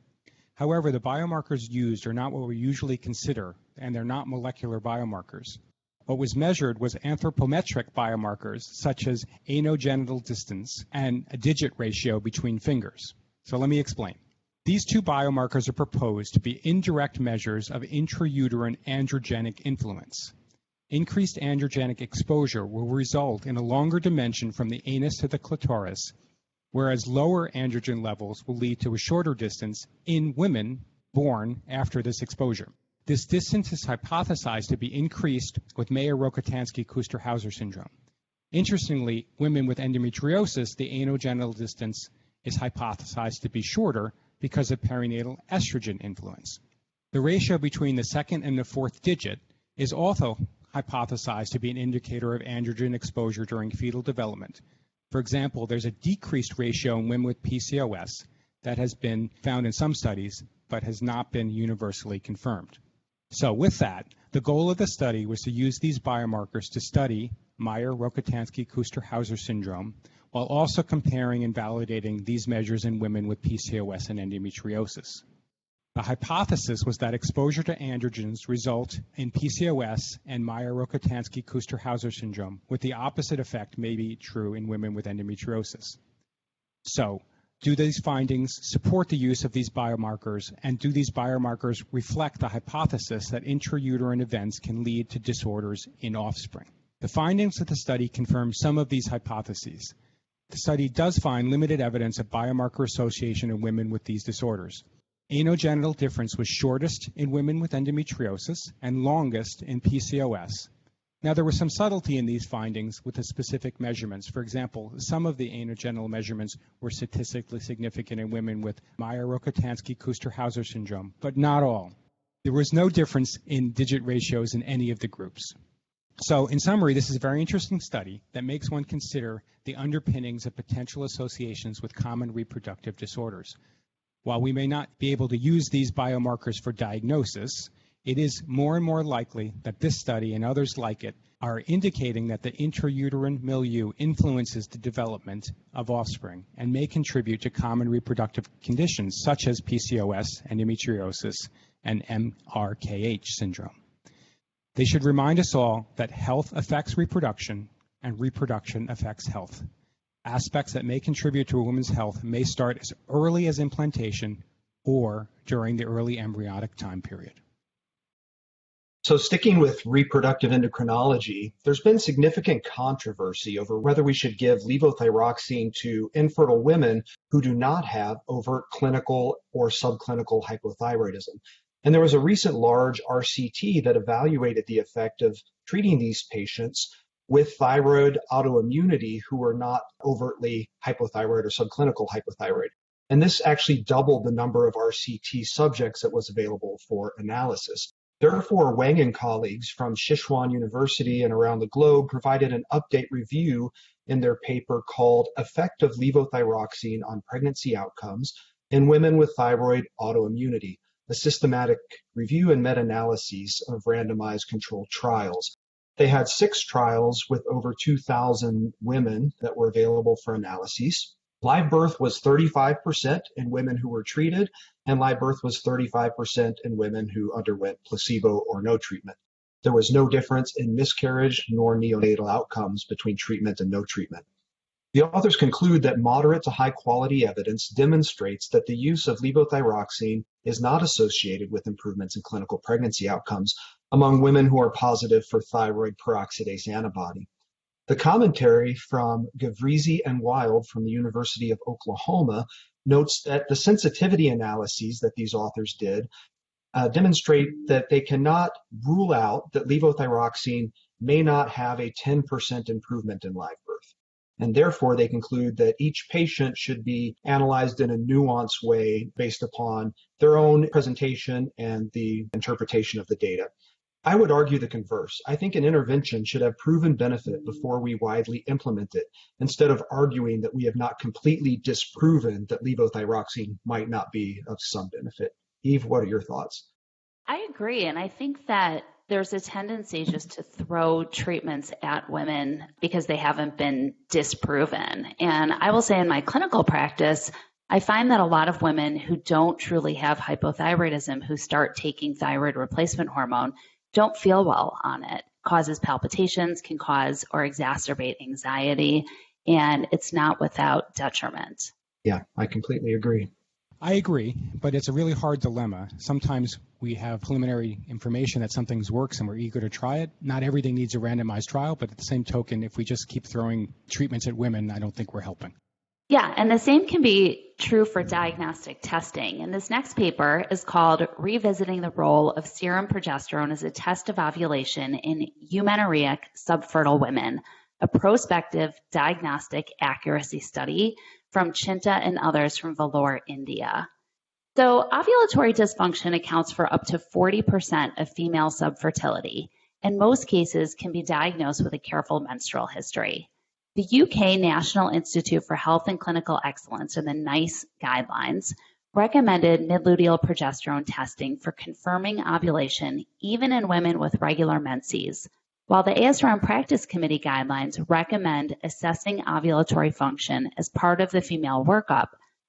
However, the biomarkers used are not what we usually consider, and they're not molecular biomarkers. What was measured was anthropometric biomarkers, such as anogenital distance and a digit ratio between fingers. So let me explain. These two biomarkers are proposed to be indirect measures of intrauterine androgenic influence. Increased androgenic exposure will result in a longer dimension from the anus to the clitoris, whereas lower androgen levels will lead to a shorter distance in women born after this exposure. This distance is hypothesized to be increased with Meyer-Rokitansky-Kuster-Hauser syndrome. Interestingly, women with endometriosis, the anogenital distance is hypothesized to be shorter because of perinatal estrogen influence. The ratio between the second and the fourth digit is also hypothesized to be an indicator of androgen exposure during fetal development. For example, there's a decreased ratio in women with PCOS that has been found in some studies but has not been universally confirmed. So with that, the goal of the study was to use these biomarkers to study Meyer-Rokitansky-Kuster-Hauser syndrome while also comparing and validating these measures in women with PCOS and endometriosis. The hypothesis was that exposure to androgens result in PCOS and Meyer-Rokitansky-Kuster-Hauser syndrome, with the opposite effect may be true in women with endometriosis. So, do these findings support the use of these biomarkers, and do these biomarkers reflect the hypothesis that intrauterine events can lead to disorders in offspring? The findings of the study confirm some of these hypotheses. The study does find limited evidence of biomarker association in women with these disorders. Anogenital difference was shortest in women with endometriosis and longest in PCOS. Now, there was some subtlety in these findings with the specific measurements. For example, some of the anogenital measurements were statistically significant in women with Meyer-Rokitansky-Kuster-Hauser syndrome, but not all. There was no difference in digit ratios in any of the groups. So, in summary, this is a very interesting study that makes one consider the underpinnings of potential associations with common reproductive disorders. While we may not be able to use these biomarkers for diagnosis, it is more and more likely that this study and others like it are indicating that the intrauterine milieu influences the development of offspring and may contribute to common reproductive conditions such as PCOS, endometriosis, and MRKH syndrome. They should remind us all that health affects reproduction and reproduction affects health. Aspects that may contribute to a woman's health may start as early as implantation or during the early embryonic time period. So sticking with reproductive endocrinology, there's been significant controversy over whether we should give levothyroxine to infertile women who do not have overt clinical or subclinical hypothyroidism. And there was a recent large RCT that evaluated the effect of treating these patients with thyroid autoimmunity who were not overtly hypothyroid or subclinical hypothyroid. And this actually doubled the number of RCT subjects that was available for analysis. Therefore, Wang and colleagues from Sichuan University and around the globe provided an update review in their paper called Effect of Levothyroxine on Pregnancy Outcomes in Women with Thyroid Autoimmunity. a systematic review and meta-analyses of randomized controlled trials. They had 6 trials with over 2,000 women that were available for analyses. Live birth was 35% in women who were treated, and live birth was 35% in women who underwent placebo or no treatment. There was no difference in miscarriage nor neonatal outcomes between treatment and no treatment. The authors conclude that moderate to high quality evidence demonstrates that the use of levothyroxine is not associated with improvements in clinical pregnancy outcomes among women who are positive for thyroid peroxidase antibody. The commentary from Gavrizi and Wild from the University of Oklahoma notes that the sensitivity analyses that these authors did demonstrate that they cannot rule out that levothyroxine may not have a 10% improvement in live birth. And therefore, they conclude that each patient should be analyzed in a nuanced way based upon their own presentation and the interpretation of the data. I would argue the converse. I think an intervention should have proven benefit before we widely implement it, instead of arguing that we have not completely disproven that levothyroxine might not be of some benefit. Eve, what are your thoughts? I agree. And I think that there's a tendency just to throw treatments at women because they haven't been disproven. And I will say in my clinical practice, I find that a lot of women who don't truly have hypothyroidism, who start taking thyroid replacement hormone, don't feel well on it. Causes palpitations, can cause or exacerbate anxiety, and it's not without detriment. Yeah, I completely agree. I agree, but it's a really hard dilemma. Sometimes we have preliminary information that something works and we're eager to try it. Not everything needs a randomized trial, but at the same token, if we just keep throwing treatments at women, I don't think we're helping. Yeah, and the same can be true for diagnostic testing. And this next paper is called Revisiting the Role of Serum Progesterone as a Test of Ovulation in Eumenoric Subfertile Women, a prospective diagnostic accuracy study from Chinta and others from Vellore, India. So ovulatory dysfunction accounts for up to 40% of female subfertility, and most cases can be diagnosed with a careful menstrual history. The UK National Institute for Health and Clinical Excellence, or the NICE guidelines, recommended mid-luteal progesterone testing for confirming ovulation even in women with regular menses, while the ASRM Practice Committee guidelines recommend assessing ovulatory function as part of the female workup,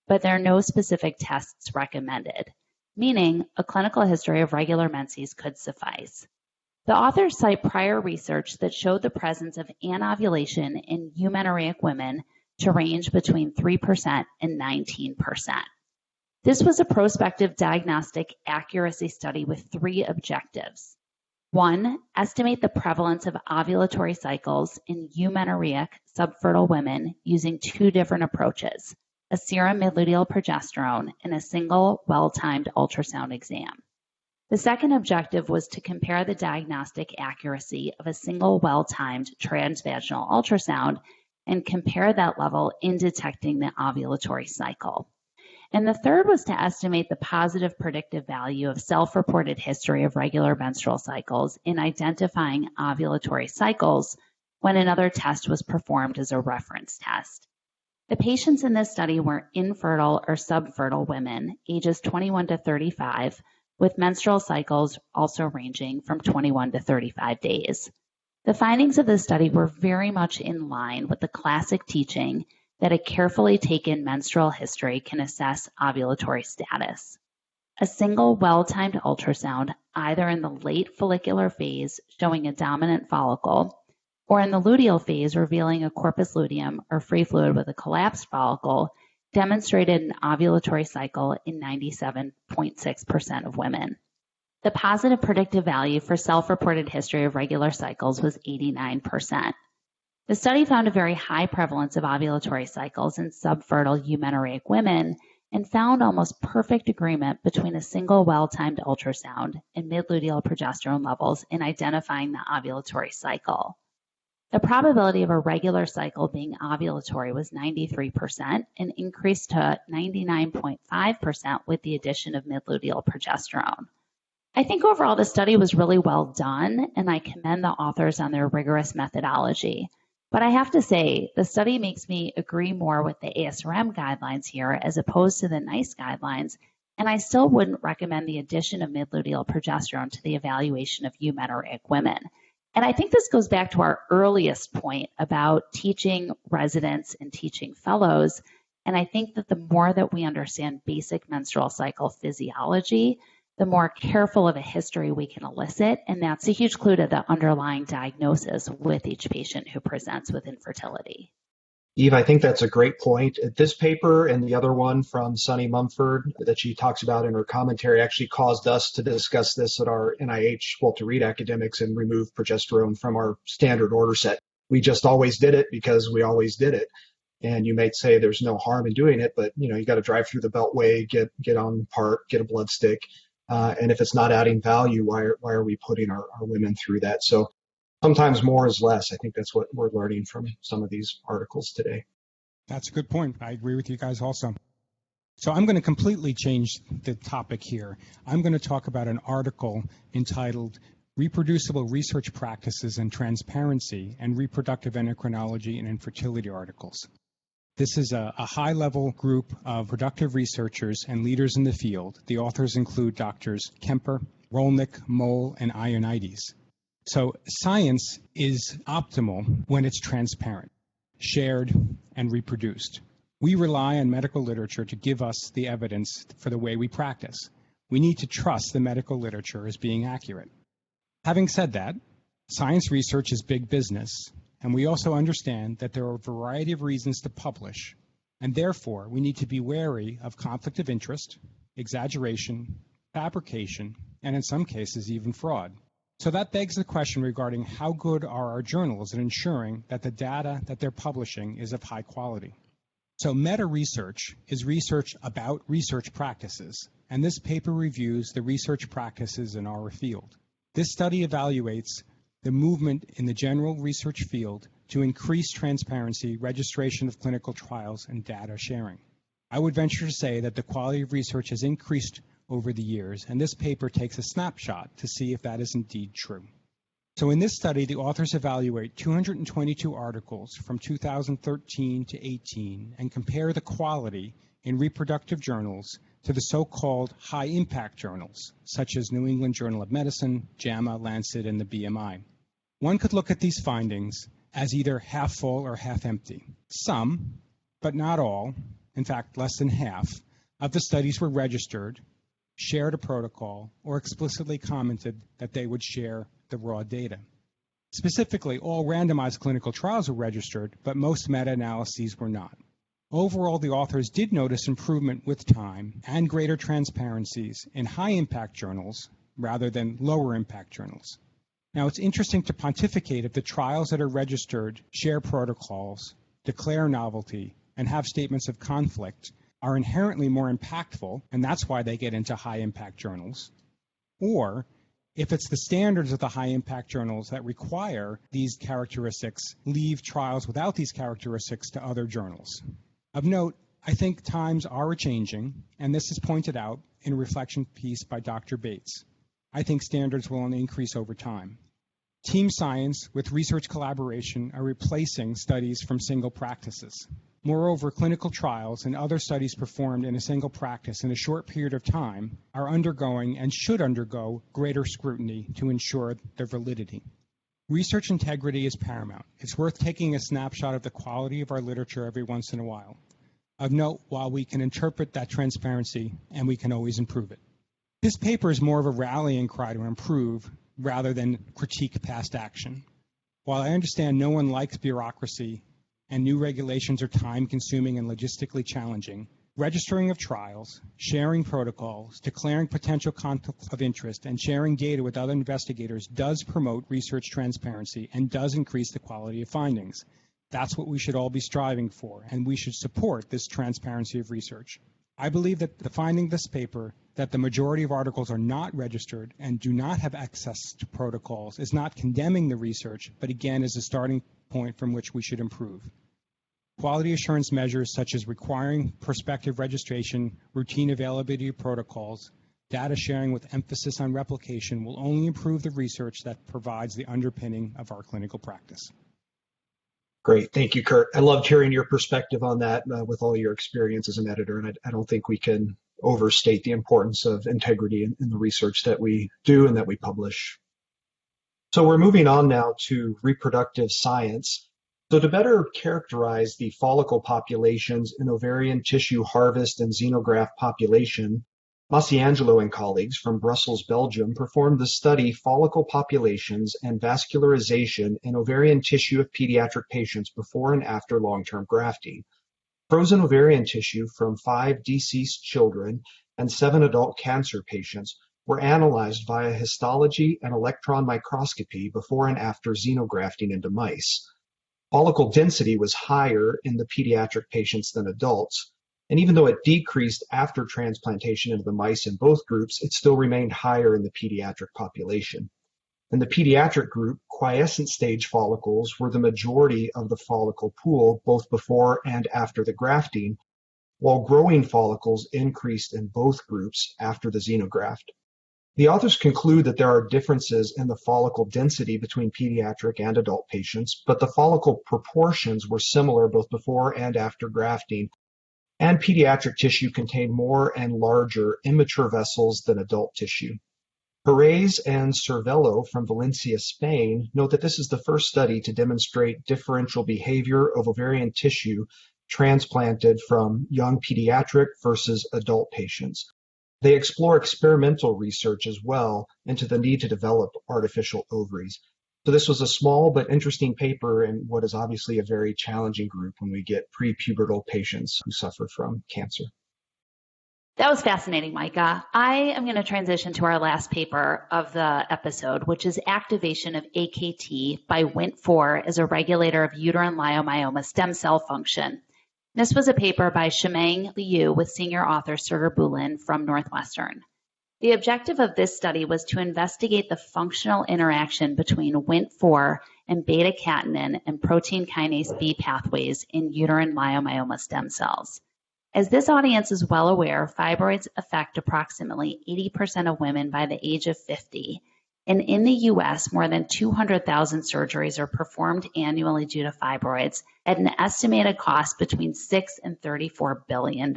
but there are no specific tests recommended, meaning a clinical history of regular menses could suffice. The authors cite prior research that showed the presence of anovulation in eumenoric women to range between 3% and 19%. This was a prospective diagnostic accuracy study with 3 objectives. 1, estimate the prevalence of ovulatory cycles in eumenoric subfertile women using 2 different approaches, a serum mid-luteal progesterone and a single well-timed ultrasound exam. The second objective was to compare the diagnostic accuracy of a single well-timed transvaginal ultrasound and compare that level in detecting the ovulatory cycle. And the third was to estimate the positive predictive value of self-reported history of regular menstrual cycles in identifying ovulatory cycles when another test was performed as a reference test. The patients in this study were infertile or subfertile women, ages 21 to 35, with menstrual cycles also ranging from 21 to 35 days. The findings of this study were very much in line with the classic teaching that a carefully taken menstrual history can assess ovulatory status. A single well-timed ultrasound, either in the late follicular phase showing a dominant follicle, or in the luteal phase revealing a corpus luteum or free fluid with a collapsed follicle, demonstrated an ovulatory cycle in 97.6% of women. The positive predictive value for self-reported history of regular cycles was 89%. The study found a very high prevalence of ovulatory cycles in subfertile eumenoric women and found almost perfect agreement between a single well-timed ultrasound and mid-luteal progesterone levels in identifying the ovulatory cycle. The probability of a regular cycle being ovulatory was 93% and increased to 99.5% with the addition of mid-luteal progesterone. I think overall the study was really well done, and I commend the authors on their rigorous methodology. But I have to say, the study makes me agree more with the ASRM guidelines here as opposed to the NICE guidelines, And I still wouldn't recommend the addition of mid-luteal progesterone to the evaluation of eumenoric women. And I think this goes back to our earliest point about teaching residents and teaching fellows. And I think that the more that we understand basic menstrual cycle physiology, the more careful of a history we can elicit. And that's a huge clue to the underlying diagnosis with each patient who presents with infertility. Eve, I think that's a great point. This paper and the other one from Sunny Mumford that she talks about in her commentary actually caused us to discuss this at our NIH Walter Reed academics and remove progesterone from our standard order set. We just always did it because we always did it. And you may say there's no harm in doing it, but you got to drive through the beltway, get on part, get a blood stick. And if it's not adding value, why are we putting our women through that? So sometimes more is less. I think that's what we're learning from some of these articles today. That's a good point. I agree with you guys also. So I'm going to completely change the topic here. I'm going to talk about an article entitled Reproducible Research Practices and Transparency and Reproductive Endocrinology and Infertility Articles. This is a high-level group of productive researchers and leaders in the field. The authors include Drs. Kemper, Rolnick, Mole, and Ionides. So science is optimal when it's transparent, shared, and reproduced. We rely on medical literature to give us the evidence for the way we practice. We need to trust the medical literature as being accurate. Having said that, science research is big business, and we also understand that there are a variety of reasons to publish, and therefore we need to be wary of conflict of interest, exaggeration, fabrication, and in some cases even fraud. So that begs the question regarding how good are our journals at ensuring that the data that they're publishing is of high quality. So meta-research is research about research practices, and this paper reviews the research practices in our field. This study evaluates the movement in the general research field to increase transparency, registration of clinical trials, and data sharing. I would venture to say that the quality of research has increased over the years, and this paper takes a snapshot to see if that is indeed true. So in this study, the authors evaluate 222 articles from 2013 to 18 and compare the quality in reproductive journals to the so-called high-impact journals, such as New England Journal of Medicine, JAMA, Lancet, and the BMI. One could look at these findings as either half full or half empty. Some, but not all, in fact less than half, of the studies were registered, shared a protocol, or explicitly commented that they would share the raw data. Specifically, all randomized clinical trials were registered, but most meta-analyses were not. Overall, the authors did notice improvement with time and greater transparencies in high-impact journals rather than lower-impact journals. Now, it's interesting to pontificate if the trials that are registered share protocols, declare novelty, and have statements of conflict are inherently more impactful, and that's why they get into high-impact journals, or if it's the standards of the high-impact journals that require these characteristics, leave trials without these characteristics to other journals. Of note, I think times are changing, and this is pointed out in a reflection piece by Dr. Bates. I think standards will only increase over time. Team science with research collaboration are replacing studies from single practices. Moreover, clinical trials and other studies performed in a single practice in a short period of time are undergoing and should undergo greater scrutiny to ensure their validity. Research integrity is paramount. It's worth taking a snapshot of the quality of our literature every once in a while. Of note, while we can interpret that transparency, and we can always improve it. This paper is more of a rallying cry to improve rather than critique past action. While I understand no one likes bureaucracy and new regulations are time-consuming and logistically challenging, registering of trials, sharing protocols, declaring potential conflicts of interest, and sharing data with other investigators does promote research transparency and does increase the quality of findings. That's what we should all be striving for, and we should support this transparency of research. I believe that the finding of this paper that the majority of articles are not registered and do not have access to protocols is not condemning the research, but again is a starting point from which we should improve. Quality assurance measures such as requiring prospective registration, routine availability of protocols, data sharing with emphasis on replication will only improve the research that provides the underpinning of our clinical practice. Great. Thank you, Kurt. I loved hearing your perspective on that with all your experience as an editor, and I don't think we can overstate the importance of integrity in the research that we do and that we publish. So we're moving on now to reproductive science. So to better characterize the follicle populations in ovarian tissue harvest and xenograft population, Masiangelo and colleagues from Brussels, Belgium, performed the study Follicle Populations and Vascularization in Ovarian Tissue of Pediatric Patients Before and After Long-Term Grafting. Frozen ovarian tissue from 5 deceased children and 7 adult cancer patients were analyzed via histology and electron microscopy before and after xenografting into mice. Follicle density was higher in the pediatric patients than adults, and even though it decreased after transplantation into the mice in both groups, it still remained higher in the pediatric population. In the pediatric group, quiescent stage follicles were the majority of the follicle pool, both before and after the grafting, while growing follicles increased in both groups after the xenograft. The authors conclude that there are differences in the follicle density between pediatric and adult patients, but the follicle proportions were similar both before and after grafting, and pediatric tissue contained more and larger immature vessels than adult tissue. Perez and Cervello from Valencia, Spain, note that this is the first study to demonstrate differential behavior of ovarian tissue transplanted from young pediatric versus adult patients. They explore experimental research as well into the need to develop artificial ovaries. So this was a small but interesting paper in what is obviously a very challenging group when we get prepubertal patients who suffer from cancer. That was fascinating, Micah. I am going to transition to our last paper of the episode, which is activation of AKT by Wnt4 as a regulator of uterine leiomyoma stem cell function. This was a paper by Shimeng Liu with senior author Serger Bulin from Northwestern. The objective of this study was to investigate the functional interaction between Wnt4 and beta-catenin and protein kinase B pathways in uterine leiomyoma stem cells. As this audience is well aware, fibroids affect approximately 80% of women by the age of 50, and in the U.S., more than 200,000 surgeries are performed annually due to fibroids at an estimated cost between $6 and $34 billion.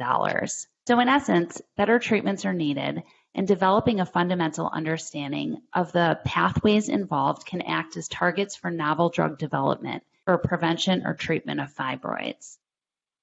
So in essence, better treatments are needed, and developing a fundamental understanding of the pathways involved can act as targets for novel drug development for prevention or treatment of fibroids.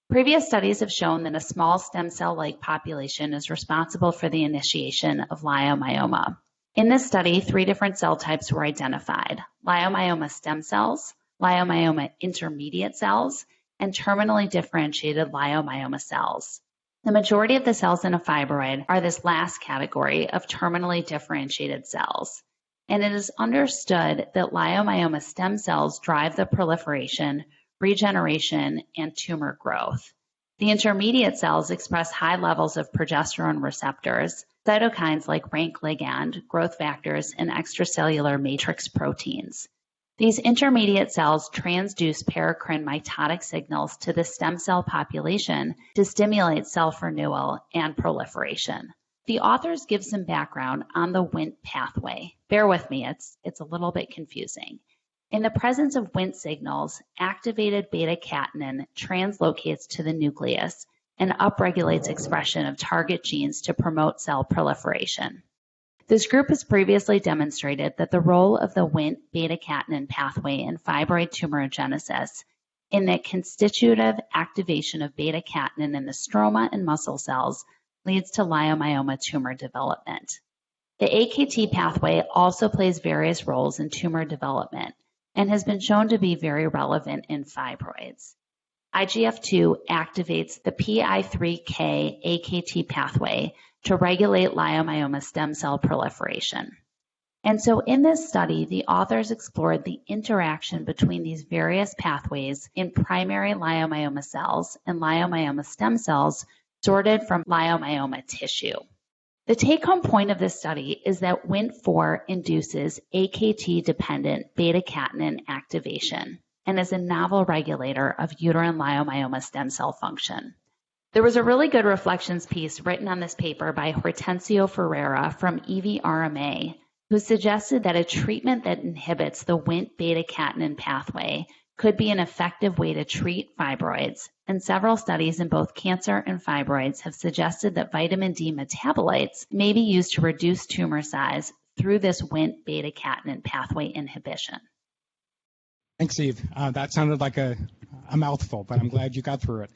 Previous studies have shown that a small stem cell-like population is responsible for the initiation of leiomyoma. In this study, 3 different cell types were identified: leiomyoma stem cells, leiomyoma intermediate cells, and terminally differentiated leiomyoma cells. The majority of the cells in a fibroid are this last category of terminally differentiated cells, and it is understood that leiomyoma stem cells drive the proliferation, regeneration, and tumor growth. The intermediate cells express high levels of progesterone receptors, cytokines like rank ligand, growth factors, and extracellular matrix proteins. These intermediate cells transduce paracrine mitotic signals to the stem cell population to stimulate self-renewal and proliferation. The authors give some background on the Wnt pathway. Bear with me, it's a little bit confusing. In the presence of Wnt signals, activated beta-catenin translocates to the nucleus and upregulates expression of target genes to promote cell proliferation. This group has previously demonstrated that the role of the Wnt beta-catenin pathway in fibroid tumorigenesis in the constitutive activation of beta-catenin in the stroma and muscle cells leads to leiomyoma tumor development. The AKT pathway also plays various roles in tumor development and has been shown to be very relevant in fibroids. IGF-2 activates the PI3K AKT pathway to regulate leiomyoma stem cell proliferation. And so in this study, the authors explored the interaction between these various pathways in primary leiomyoma cells and leiomyoma stem cells sorted from leiomyoma tissue. The take-home point of this study is that Wnt4 induces AKT-dependent beta-catenin activation and is a novel regulator of uterine leiomyoma stem cell function. There was a really good reflections piece written on this paper by Hortensio Ferreira from EVRMA, who suggested that a treatment that inhibits the Wnt beta-catenin pathway could be an effective way to treat fibroids, and several studies in both cancer and fibroids have suggested that vitamin D metabolites may be used to reduce tumor size through this Wnt beta-catenin pathway inhibition. Thanks, Eve. That sounded like a mouthful, but I'm glad you got through it.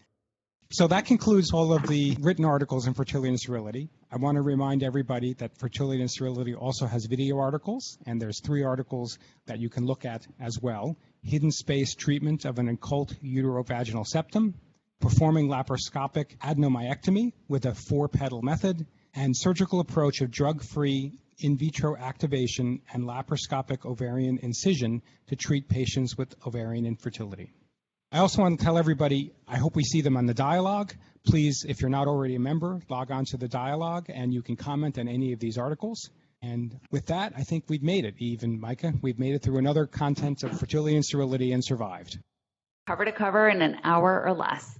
So that concludes all of the written articles in Fertility and Sterility. I want to remind everybody that Fertility and Sterility also has video articles, and there's 3 articles that you can look at as well. Hidden space treatment of an occult uterovaginal septum, performing laparoscopic adenomyectomy with a 4-pedal method, and surgical approach of drug-free in vitro activation and laparoscopic ovarian incision to treat patients with ovarian infertility. I also want to tell everybody, I hope we see them on the dialogue. Please, if you're not already a member, log on to the dialogue and you can comment on any of these articles. And with that, I think we've made it, Eve and Micah. We've made it through another content of Fertility and Sterility and survived. Cover to cover in an hour or less.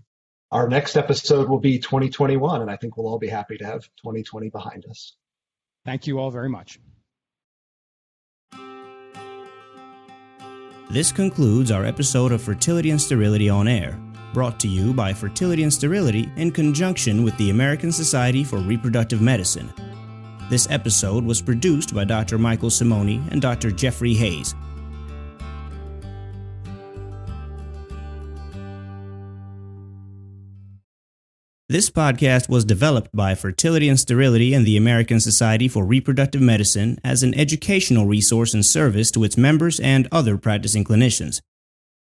Our next episode will be 2021, and I think we'll all be happy to have 2020 behind us. Thank you all very much. This concludes our episode of Fertility and Sterility on Air, brought to you by Fertility and Sterility in conjunction with the American Society for Reproductive Medicine. This episode was produced by Dr. Michael Simoni and Dr. Jeffrey Hayes. This podcast was developed by Fertility and Sterility and the American Society for Reproductive Medicine as an educational resource and service to its members and other practicing clinicians.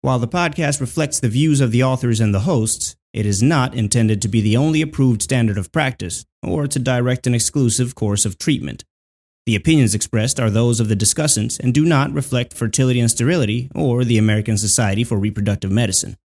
While the podcast reflects the views of the authors and the hosts, it is not intended to be the only approved standard of practice or to direct an exclusive course of treatment. The opinions expressed are those of the discussants and do not reflect Fertility and Sterility or the American Society for Reproductive Medicine.